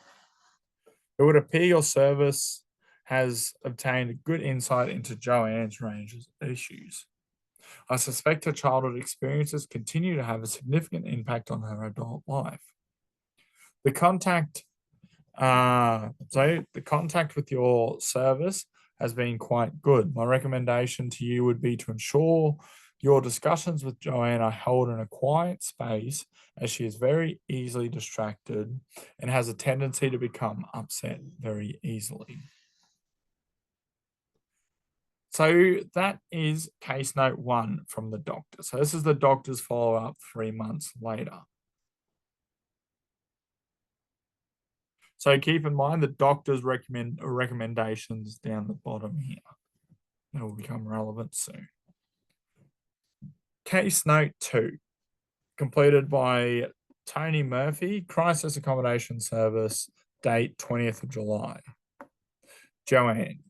It would appear your service has obtained good insight into Joanne's range of issues. I suspect her childhood experiences continue to have a significant impact on her adult life. The contact with your service has been quite good. My recommendation to you would be to ensure your discussions with Joanne are held in a quiet space, as she is very easily distracted and has a tendency to become upset very easily. So that is case note 1 from the doctor. So this is the doctor's follow-up 3 months later. So keep in mind the doctor's recommendations down the bottom here. It will become relevant soon. Case note 2, completed by Tony Murphy, Crisis Accommodation Service, date 20th of July. Joanne.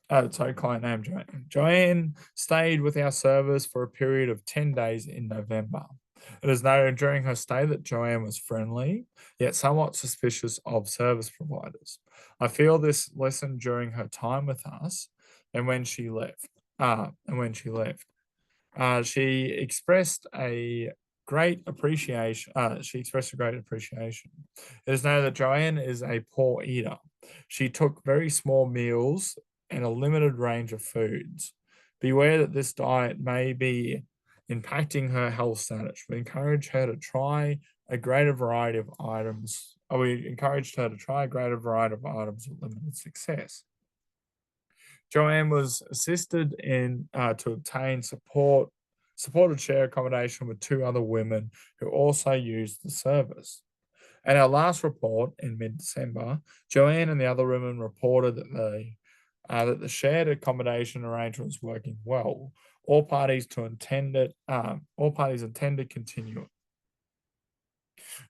Client name Joanne. Joanne stayed with our service for a period of 10 days in November. It is noted during her stay that Joanne was friendly, yet somewhat suspicious of service providers. I feel this lesson during her time with us and when she left. She expressed a great appreciation. It is known that Joanne is a poor eater. She took very small meals and a limited range of foods. Beware that this diet may be impacting her health status. We encouraged her to try a greater variety of items. We encouraged her to try a greater variety of items with limited success. Joanne was assisted to obtain supported share accommodation with 2 other women who also used the service. At our last report in mid-December, Joanne and the other women reported that the shared accommodation arrangement was working well. All parties intend to continue it.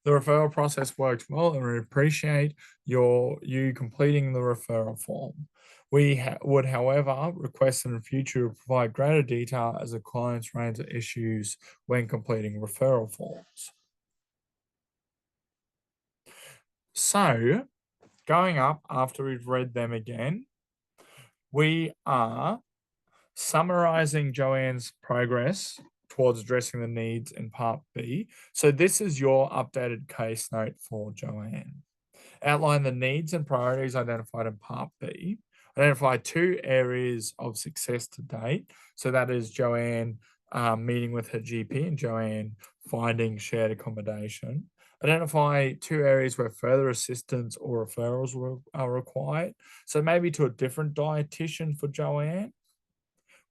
The referral process worked well, and we appreciate you completing the referral form. We would, however, request in the future to provide greater detail as a client's range of issues when completing referral forms. So, going up after we've read them again, we are summarizing Joanne's progress towards addressing the needs in Part B. So this is your updated case note for Joanne. Outline the needs and priorities identified in Part B. Identify 2 areas of success to date. So that is Joanne meeting with her GP and Joanne finding shared accommodation. Identify 2 areas where further assistance or referrals are required. So maybe to a different dietitian for Joanne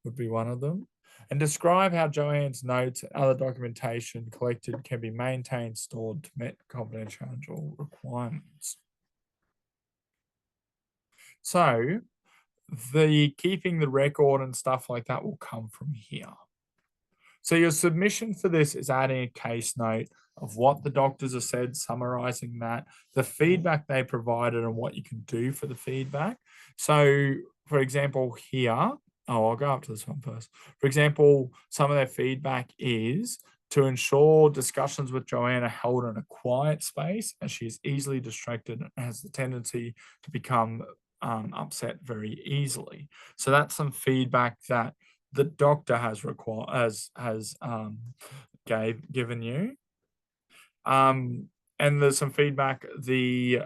would be one of them. And describe how Joanne's notes and other documentation collected can be maintained, stored to meet confidentiality requirements. So the keeping the record and stuff like that will come from here. So your submission for this is adding a case note of what the doctors have said, summarizing that, the feedback they provided and what you can do for the feedback. So for example, here, I'll go up to this one first. For example, some of their feedback is to ensure discussions with Joanne are held in a quiet space, as she is easily distracted and has the tendency to become upset very easily. So that's some feedback that the doctor has given you. And there's some feedback the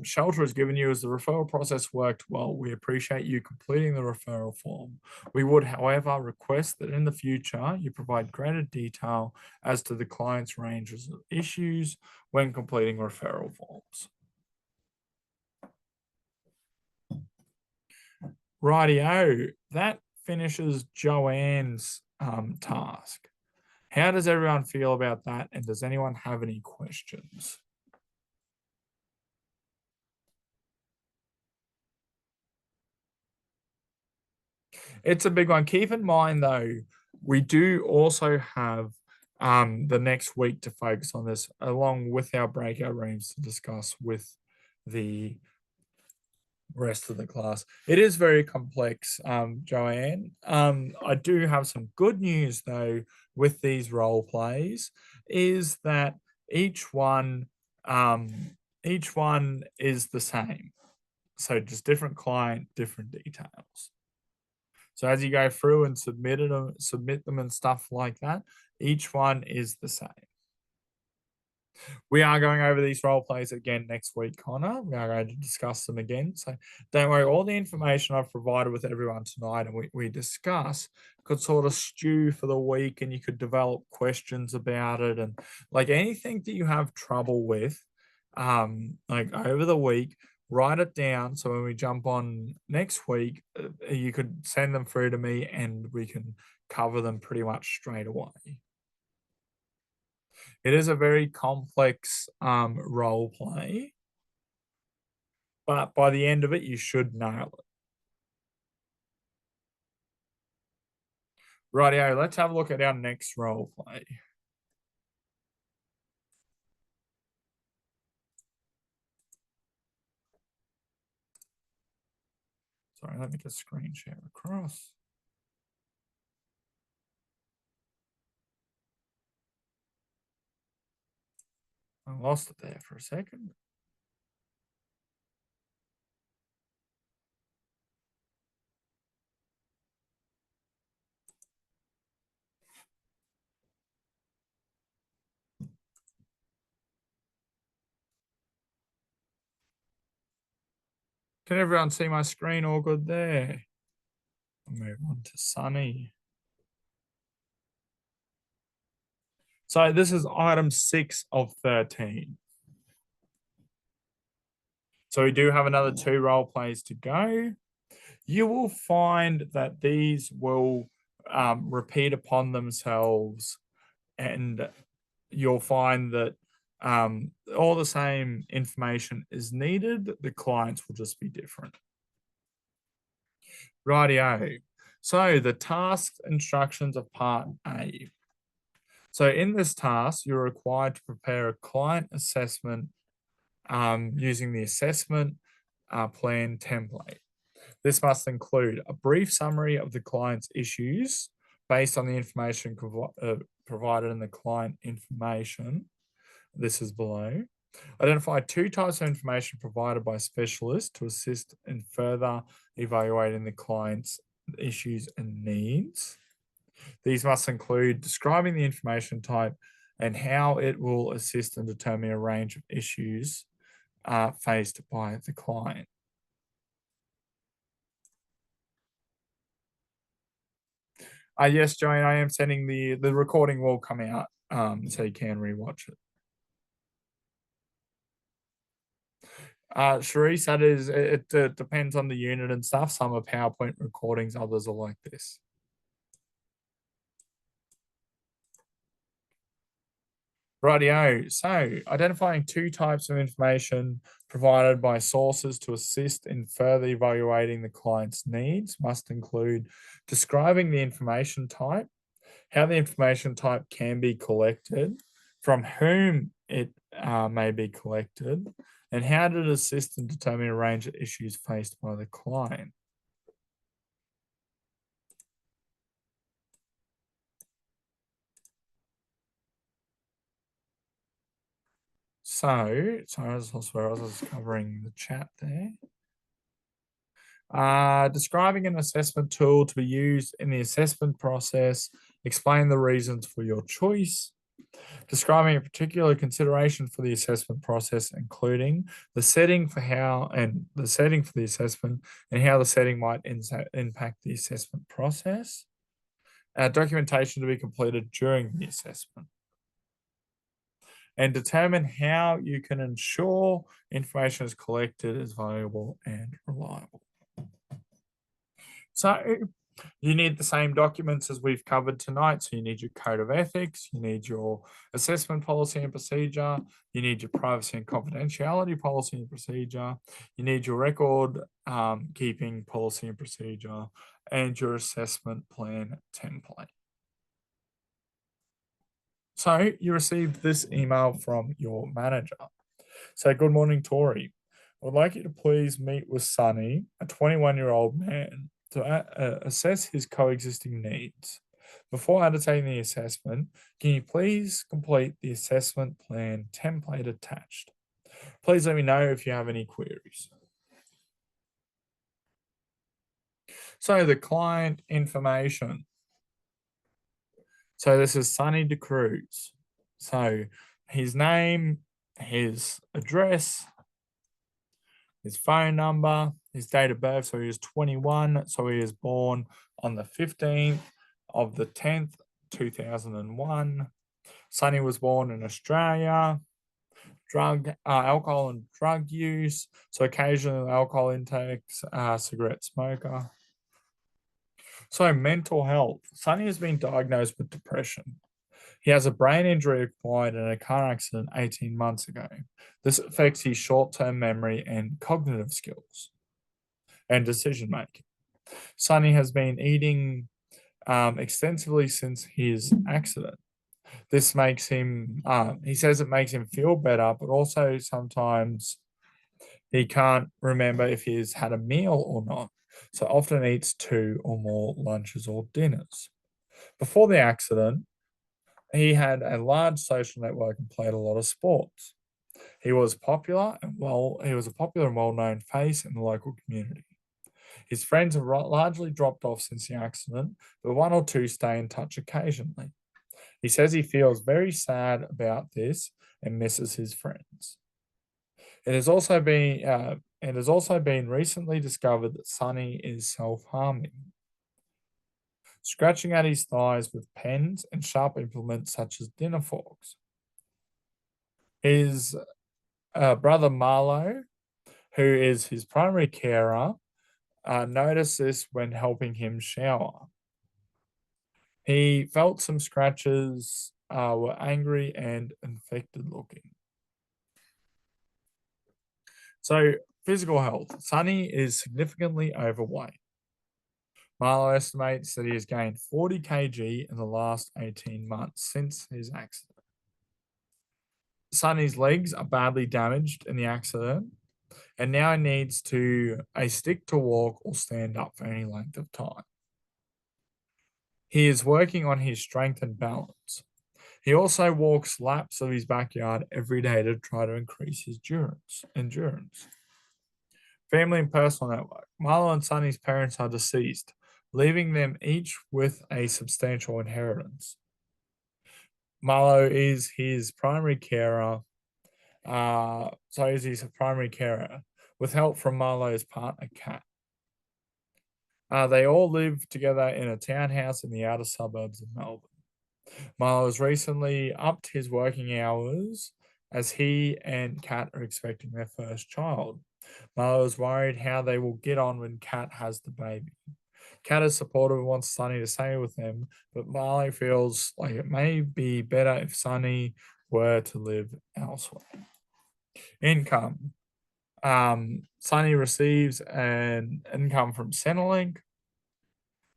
shelter has given you as the referral process worked well. We appreciate you completing the referral form. We would, however, request that in the future you provide greater detail as to the client's ranges of issues when completing referral forms. Rightio, that finishes Joanne's task. How does everyone feel about that? And does anyone have any questions? It's a big one. Keep in mind, though, we do also have the next week to focus on this, along with our breakout rooms to discuss with the rest of the class. It is very complex, Joanne. I do have some good news though with these role plays is that each one is the same. So just different client, different details. So as you go through and submit them and stuff like that, each one is the same. We are going over these role plays again next week, Connor. We are going to discuss them again. So don't worry, all the information I've provided with everyone tonight and we discuss could sort of stew for the week, and you could develop questions about it, and like anything that you have trouble with, like over the week, write it down. So when we jump on next week, you could send them through to me and we can cover them pretty much straight away. It is a very complex role play, but by the end of it, you should nail it. Rightio, let's have a look at our next role play. Sorry, let me just screen share across. I lost it there for a second. Can everyone see my screen all good there? I'll move on to Sunny. So this is item 6 of 13. So we do have another 2 role plays to go. You will find that these will repeat upon themselves, and you'll find that all the same information is needed. The clients will just be different. Rightio. So the task instructions of part A. So in this task, you're required to prepare a client assessment using the assessment plan template. This must include a brief summary of the client's issues based on the information provided in the client information. This is below. Identify 2 types of information provided by specialists to assist in further evaluating the client's issues and needs. These must include describing the information type and how it will assist in determining a range of issues faced by the client. Yes, Joanne, I am sending the recording will come out so you can rewatch it. Charisse, that is, it depends on the unit and stuff. Some are PowerPoint recordings, others are like this. Rightio. So identifying 2 types of information provided by sources to assist in further evaluating the client's needs must include describing the information type, how the information type can be collected, from whom it may be collected, and how to assist in determining a range of issues faced by the client. So, sorry, I was covering the chat there. Describing an assessment tool to be used in the assessment process. Explain the reasons for your choice. Describing a particular consideration for the assessment process, including the setting for the setting for the assessment and how the setting might impact the assessment process. Documentation to be completed during the assessment. And determine how you can ensure information is collected is valuable and reliable. So you need the same documents as we've covered tonight. So you need your code of ethics, you need your assessment policy and procedure, you need your privacy and confidentiality policy and procedure, you need your record keeping policy and procedure, and your assessment plan template. So you received this email from your manager. So good morning, Tori. I would like you to please meet with Sonny, a 21-year-old man, to assess his coexisting needs. Before undertaking the assessment, can you please complete the assessment plan template attached? Please let me know if you have any queries. So the client information. So this is Sonny DeCruz. So his name, his address, his phone number, his date of birth. So he is 21. So he was born on the 15th of the 10th, 2001. Sonny was born in Australia. Alcohol and drug use. So occasional alcohol intake, cigarette smoker. So mental health. Sonny has been diagnosed with depression. He has a brain injury acquired in a car accident 18 months ago. This affects his short-term memory and cognitive skills and decision making. Sonny has been eating extensively since his accident. This makes him, he says it makes him feel better, but also sometimes he can't remember if he's had a meal or not. So often eats 2 or more lunches or dinners. Before the accident, he had a large social network and played a lot of sports. He was popular and he was a popular and well-known face in the local community. His friends have largely dropped off since the accident, but 1 or 2 stay in touch occasionally. He says he feels very sad about this and misses his friends. It has also been recently discovered that Sonny is self-harming, scratching at his thighs with pens and sharp implements such as dinner forks. His brother Marlo, who is his primary carer, noticed this when helping him shower. He felt some scratches, were angry and infected looking. So, physical health. Sonny is significantly overweight. Marlo estimates that he has gained 40 kg in the last 18 months since his accident. Sonny's legs are badly damaged in the accident and now needs a stick to walk or stand up for any length of time. He is working on his strength and balance. He also walks laps of his backyard every day to try to increase his endurance. Family and personal network. Marlo and Sonny's parents are deceased, leaving them each with a substantial inheritance. Marlo is his primary carer. With help from Marlo's partner, Kat. They all live together in a townhouse in the outer suburbs of Melbourne. Marlo has recently upped his working hours as he and Kat are expecting their first child. Marlo is worried how they will get on when Kat has the baby. Kat is supportive and wants Sonny to stay with them, but Marlo feels like it may be better if Sonny were to live elsewhere. Income. Sonny receives an income from Centrelink.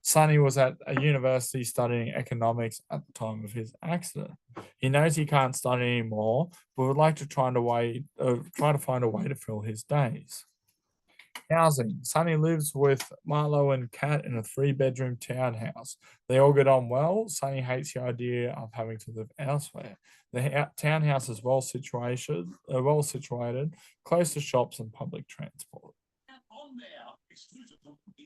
Sonny was at a university studying economics at the time of his accident. He knows he can't study anymore, but would like to try to find a way to fill his days. Housing. Sonny lives with Marlo and Kat in a 3-bedroom townhouse. They all get on well. Sonny hates the idea of having to live elsewhere. The townhouse is well situated, close to shops and public transport.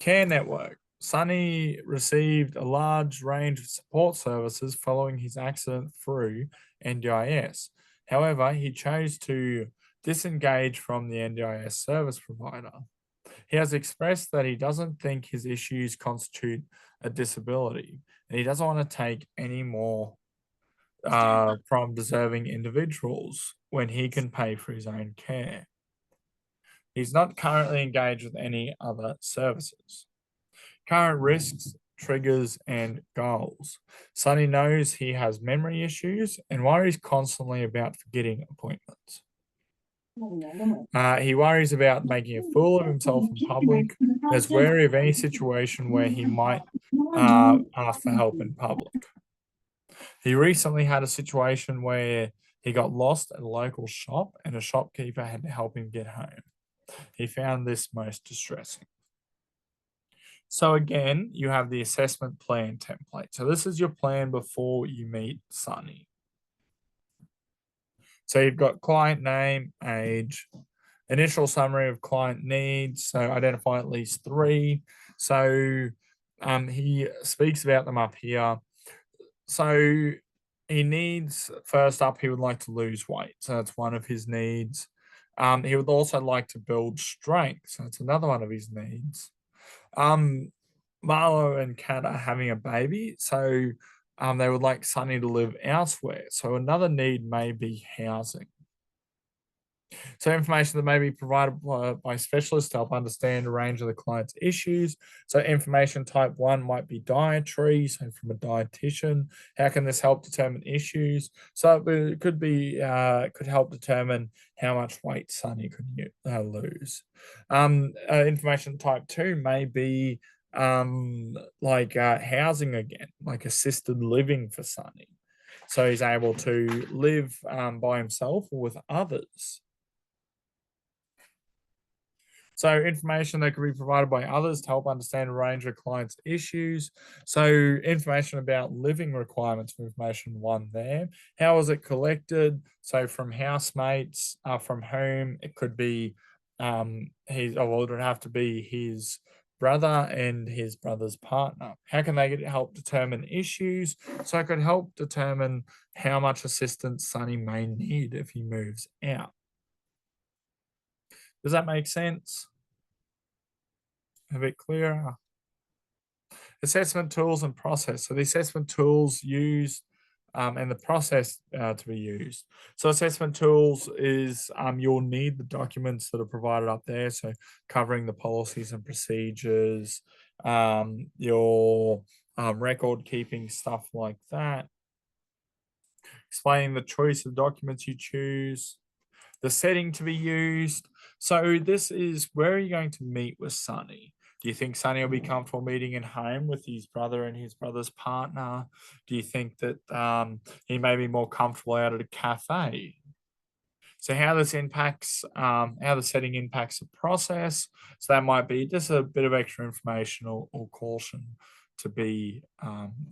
Care network. Sonny received a large range of support services following his accident through NDIS. However, he chose to disengage from the NDIS service provider. He has expressed that he doesn't think his issues constitute a disability, and he doesn't want to take any more from deserving individuals when he can pay for his own care. He's not currently engaged with any other services. Current risks, triggers, and goals. Sonny knows he has memory issues and worries constantly about forgetting appointments. He worries about making a fool of himself in public and is wary of any situation where he might ask for help in public. He recently had a situation where he got lost at a local shop and a shopkeeper had to help him get home. He found this most distressing. So again, you have the assessment plan template. So this is your plan before you meet Sunny. So you've got client name, age, initial summary of client needs. So identify at least 3. So he speaks about them up here. So he needs, first up, he would like to lose weight. So that's one of his needs. He would also like to build strength. So that's another one of his needs. Marlo and Kat are having a baby. So they would like Sunny to live elsewhere. So another need may be housing. So information that may be provided by specialists to help understand a range of the client's issues. So information type 1 might be dietary, so from a dietitian. How can this help determine issues? So it could be could help determine how much weight Sunny could lose. Information type 2 may be like housing again, like assisted living for Sunny. So he's able to live by himself or with others. So information that can be provided by others to help understand a range of clients' issues. So information about living requirements for information 1 there. How was it collected? So from housemates, from whom? It could be it would have to be his brother and his brother's partner. How can they help determine issues? So it could help determine how much assistance Sunny may need if he moves out. Does that make sense? A bit clearer? Assessment tools and process. So the assessment tools used and the process to be used. So assessment tools is you'll need the documents that are provided up there. So covering the policies and procedures, your record keeping, stuff like that. Explaining the choice of documents you choose. The setting to be used. So this is, where are you going to meet with Sunny? Do you think Sunny will be comfortable meeting in home with his brother and his brother's partner? Do you think that he may be more comfortable out at a cafe? So how this impacts, how the setting impacts the process. So that might be just a bit of extra information or caution to be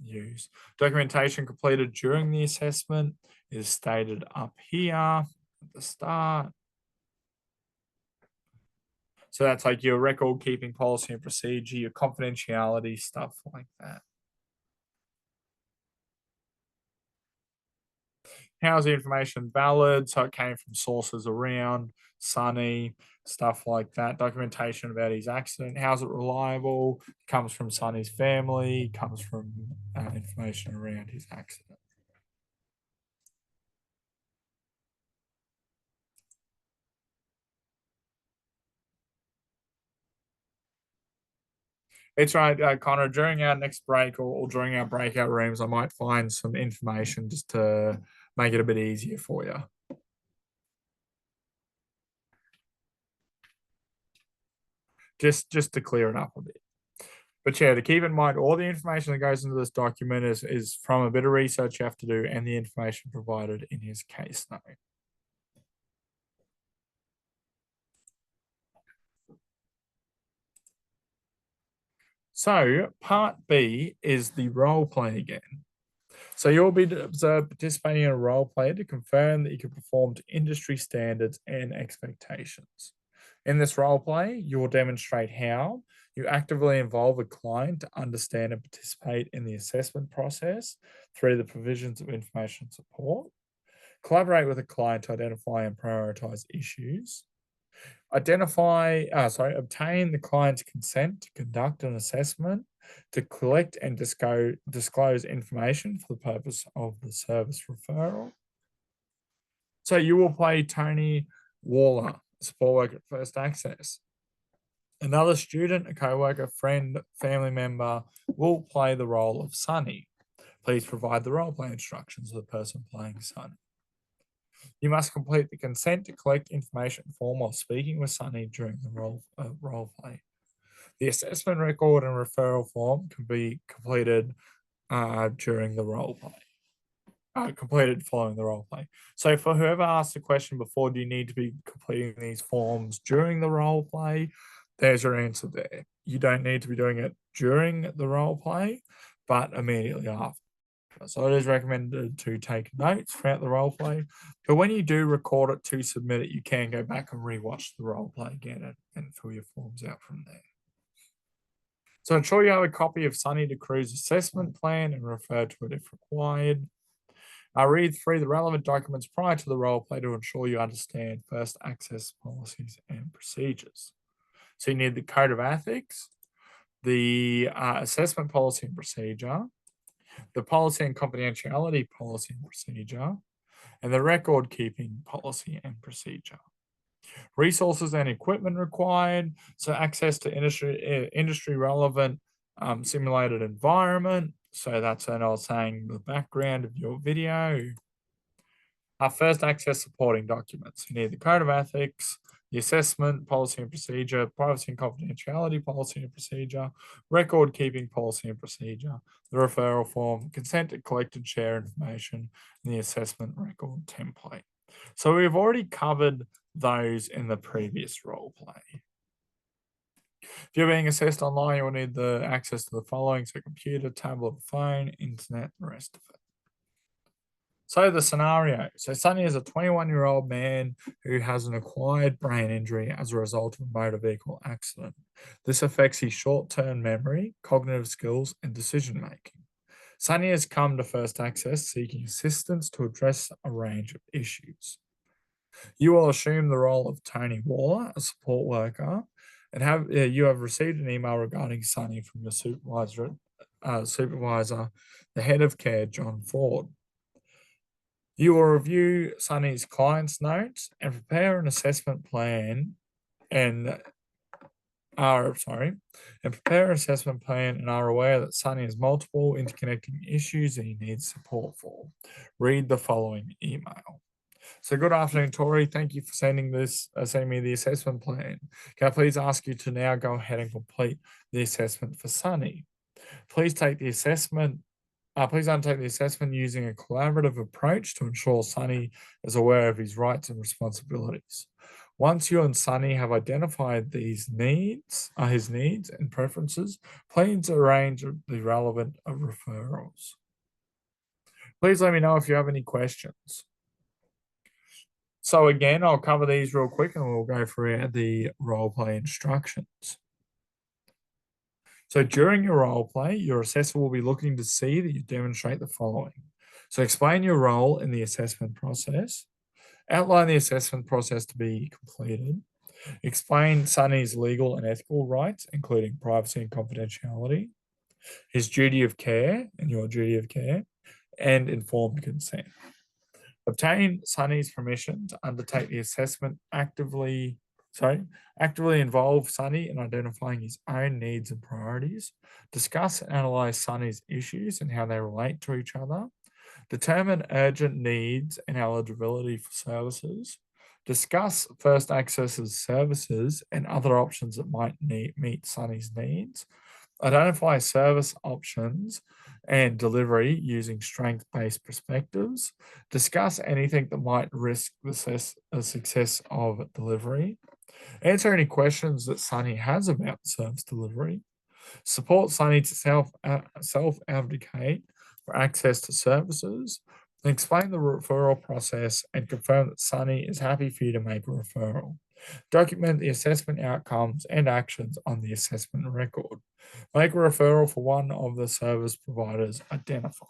used. Documentation completed during the assessment is stated up here at the start. So that's like your record keeping policy and procedure, your confidentiality, stuff like that. How's the information valid? So it came from sources around Sunny, stuff like that. Documentation about his accident. How's it reliable? It comes from Sunny's family, comes from information around his accident. It's right, Connor, during our next break or during our breakout rooms, I might find some information just to make it a bit easier for you. Just to clear it up a bit. But yeah, to keep in mind, all the information that goes into this document is from a bit of research you have to do and the information provided in his case note. So part B is the role play again. So you'll be participating in a role play to confirm that you can perform to industry standards and expectations. In this role play, you will demonstrate how you actively involve a client to understand and participate in the assessment process through the provisions of information support, collaborate with a client to identify and prioritize issues, obtain the client's consent to conduct an assessment, to collect and disclose information for the purpose of the service referral. So you will play Tony Waller, support worker at First Access. Another student, a co-worker, friend, family member will play the role of Sunny. Please provide the role play instructions of the person playing Sunny. You must complete the consent to collect information form while speaking with Sunny during the role play. The assessment record and referral form can be completed during the role play. completed following the role play. So for whoever asked the question before, do you need to be completing these forms during the role play? There's your answer there. You don't need to be doing it during the role play, but immediately after. So it is recommended to take notes throughout the role play. But when you do record it to submit it, you can go back and rewatch the role play again and fill your forms out from there. So ensure you have a copy of Sunny DeCruz's assessment plan and refer to it if required. Read through the relevant documents prior to the role play to ensure you understand first access policies and procedures. So you need the Code of Ethics, the assessment policy and procedure, the policy and confidentiality policy and procedure, and the record keeping policy and procedure. Resources and equipment required, so access to industry relevant simulated environment. So that's when I was saying the background of your video. First access supporting documents. You need the Code of Ethics, the assessment policy and procedure, privacy and confidentiality policy and procedure, record keeping policy and procedure, the referral form, consent to collect and share information, and the assessment record template. So we've already covered those in the previous role play. If you're being assessed online, you will need the access to the following: so computer, tablet, phone, internet, the rest of it. So the scenario. So Sunny is a 21-year-old man who has an acquired brain injury as a result of a motor vehicle accident. This affects his short-term memory, cognitive skills, and decision-making. Sunny has come to First Access seeking assistance to address a range of issues. You will assume the role of Tony Waller, a support worker, and you have received an email regarding Sunny from your supervisor, the head of care, John Ford. You will review Sunny's client's notes and prepare an assessment plan and are aware that Sunny has multiple interconnecting issues and he needs support for. Read the following email. So good afternoon, Tori. Thank you for sending me the assessment plan. Can I please ask you to now go ahead and complete the assessment for Sunny? Please undertake the assessment using a collaborative approach to ensure Sunny is aware of his rights and responsibilities. Once you and Sunny have identified his needs and preferences, please arrange the relevant referrals. Please let me know if you have any questions. So again, I'll cover these real quick and we'll go through the role play instructions. So during your role play, your assessor will be looking to see that you demonstrate the following. So explain your role in the assessment process, outline the assessment process to be completed, explain Sunny's legal and ethical rights, including privacy and confidentiality, his duty of care and your duty of care, and informed consent. Obtain Sunny's permission to undertake the assessment. Actively involve Sunny in identifying his own needs and priorities. Discuss and analyze Sunny's issues and how they relate to each other. Determine urgent needs and eligibility for services. Discuss First Access's services and other options that might meet Sunny's needs. Identify service options and delivery using strength-based perspectives. Discuss anything that might risk the success of delivery. Answer any questions that Sunny has about service delivery. Support Sunny to self-advocate for access to services. Explain the referral process and confirm that Sunny is happy for you to make a referral. Document the assessment outcomes and actions on the assessment record. Make a referral for one of the service providers identified.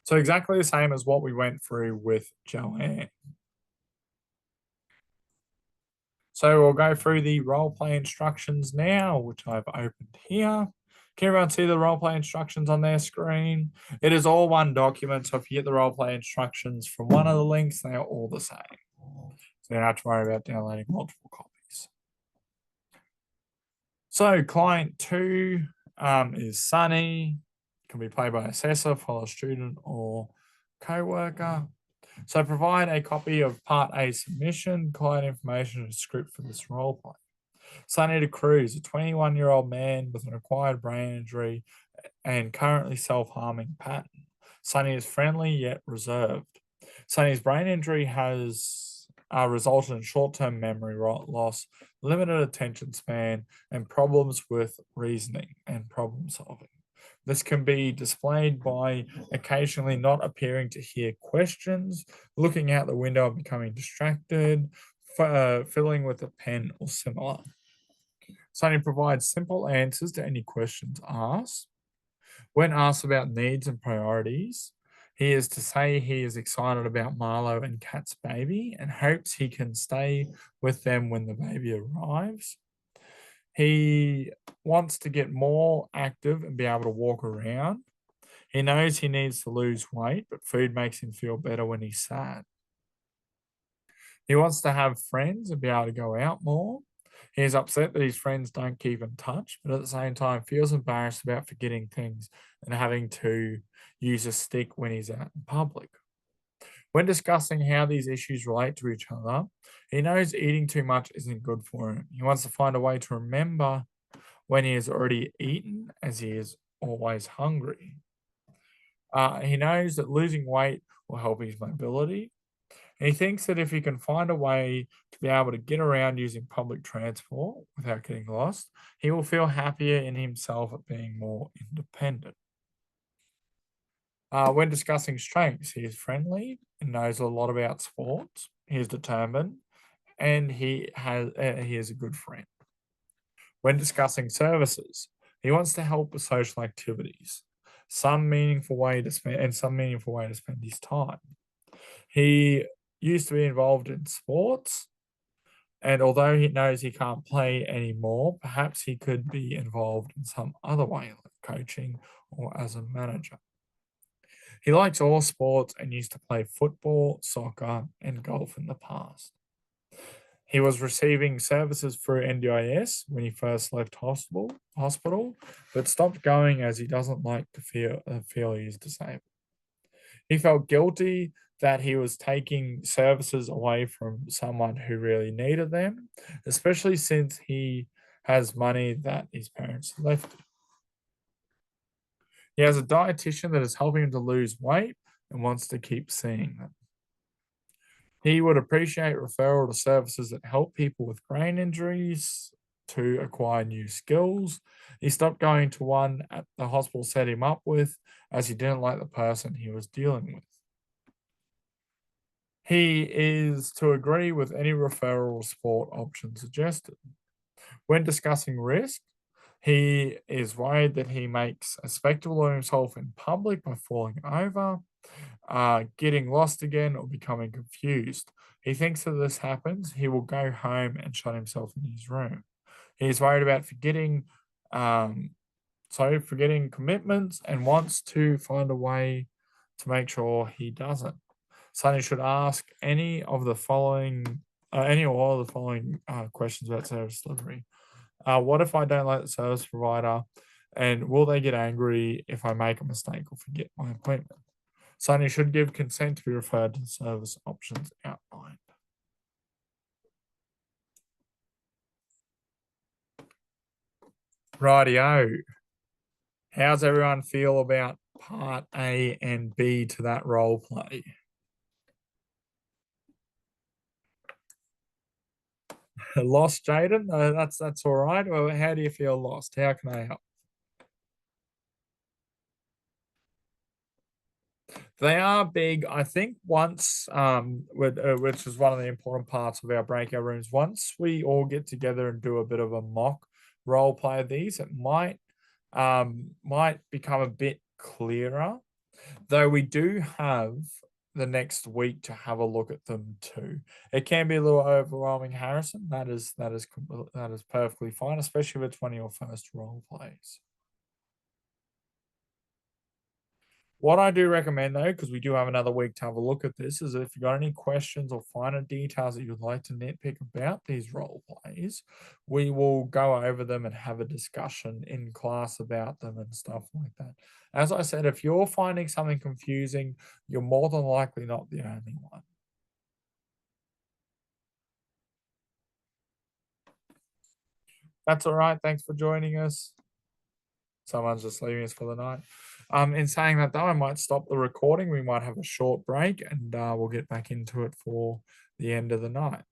So exactly the same as what we went through with Joanne. So we'll go through the role play instructions now, which I've opened here. Can everyone see the role play instructions on their screen? It is all one document, so if you get the role play instructions from one of the links, they are all the same. So you don't have to worry about downloading multiple copies. So client 2 is Sunny. Can be played by assessor, fellow student, or co-worker. So provide a copy of Part A submission, client information, and a script for this role play. Sunny DeCruz, a 21-year-old man with an acquired brain injury and currently self-harming pattern. Sunny is friendly yet reserved. Sunny's brain injury has resulted in short-term memory loss, limited attention span, and problems with reasoning and problem solving. This can be displayed by occasionally not appearing to hear questions, looking out the window and becoming distracted, fiddling with a pen or similar. Sunny provides simple answers to any questions asked. When asked about needs and priorities, he is to say he is excited about Marlo and Kat's baby and hopes he can stay with them when the baby arrives. He wants to get more active and be able to walk around. He knows he needs to lose weight, but food makes him feel better when he's sad. He wants to have friends and be able to go out more. He is upset that his friends don't keep in touch, but at the same time feels embarrassed about forgetting things and having to use a stick when he's out in public. When discussing how these issues relate to each other, he knows eating too much isn't good for him. He wants to find a way to remember when he has already eaten, as he is always hungry. He knows that losing weight will help his mobility. And he thinks that if he can find a way to be able to get around using public transport without getting lost, he will feel happier in himself at being more independent. When discussing strengths, he is friendly and knows a lot about sports. He is determined and he is a good friend. When discussing services, he wants to help with social activities, some meaningful way to spend his time. He used to be involved in sports, and although he knows he can't play anymore, perhaps he could be involved in some other way, like coaching or as a manager. He likes all sports and used to play football, soccer, and golf in the past. He was receiving services through NDIS when he first left hospital, but stopped going as he doesn't like to feel he is disabled. He felt guilty that he was taking services away from someone who really needed them, especially since he has money that his parents left him. He has a dietitian that is helping him to lose weight and wants to keep seeing them. He would appreciate referral to services that help people with brain injuries to acquire new skills. He stopped going to one at the hospital set him up with as he didn't like the person he was dealing with. He is to agree with any referral or support option suggested. When discussing risk, he is worried that he makes a spectacle of himself in public by falling over, getting lost again, or becoming confused. He thinks if this happens, he will go home and shut himself in his room. He is worried about forgetting commitments and wants to find a way to make sure he doesn't. Sunny should ask any or all of the following questions about service delivery. What if I don't like the service provider? And will they get angry if I make a mistake or forget my appointment? Sunny should give consent to be referred to the service options outlined. Rightio. How's everyone feel about part A and B to that role play? Lost, Jaden? That's all right. Well, how do you feel lost? How can I help? They are big. I think once, which is one of the important parts of our breakout rooms, once we all get together and do a bit of a mock role play of these, it might become a bit clearer. Though we do have the next week to have a look at them too. It can be a little overwhelming, Harrison. That is perfectly fine, especially if it's one of your first role plays. What I do recommend though, because we do have another week to have a look at this, is if you've got any questions or finer details that you'd like to nitpick about these role plays, we will go over them and have a discussion in class about them and stuff like that. As I said, if you're finding something confusing, you're more than likely not the only one. That's all right. Thanks for joining us. someone's just leaving us for the night. In saying that, though, I might stop the recording. We might have a short break, and we'll get back into it for the end of the night.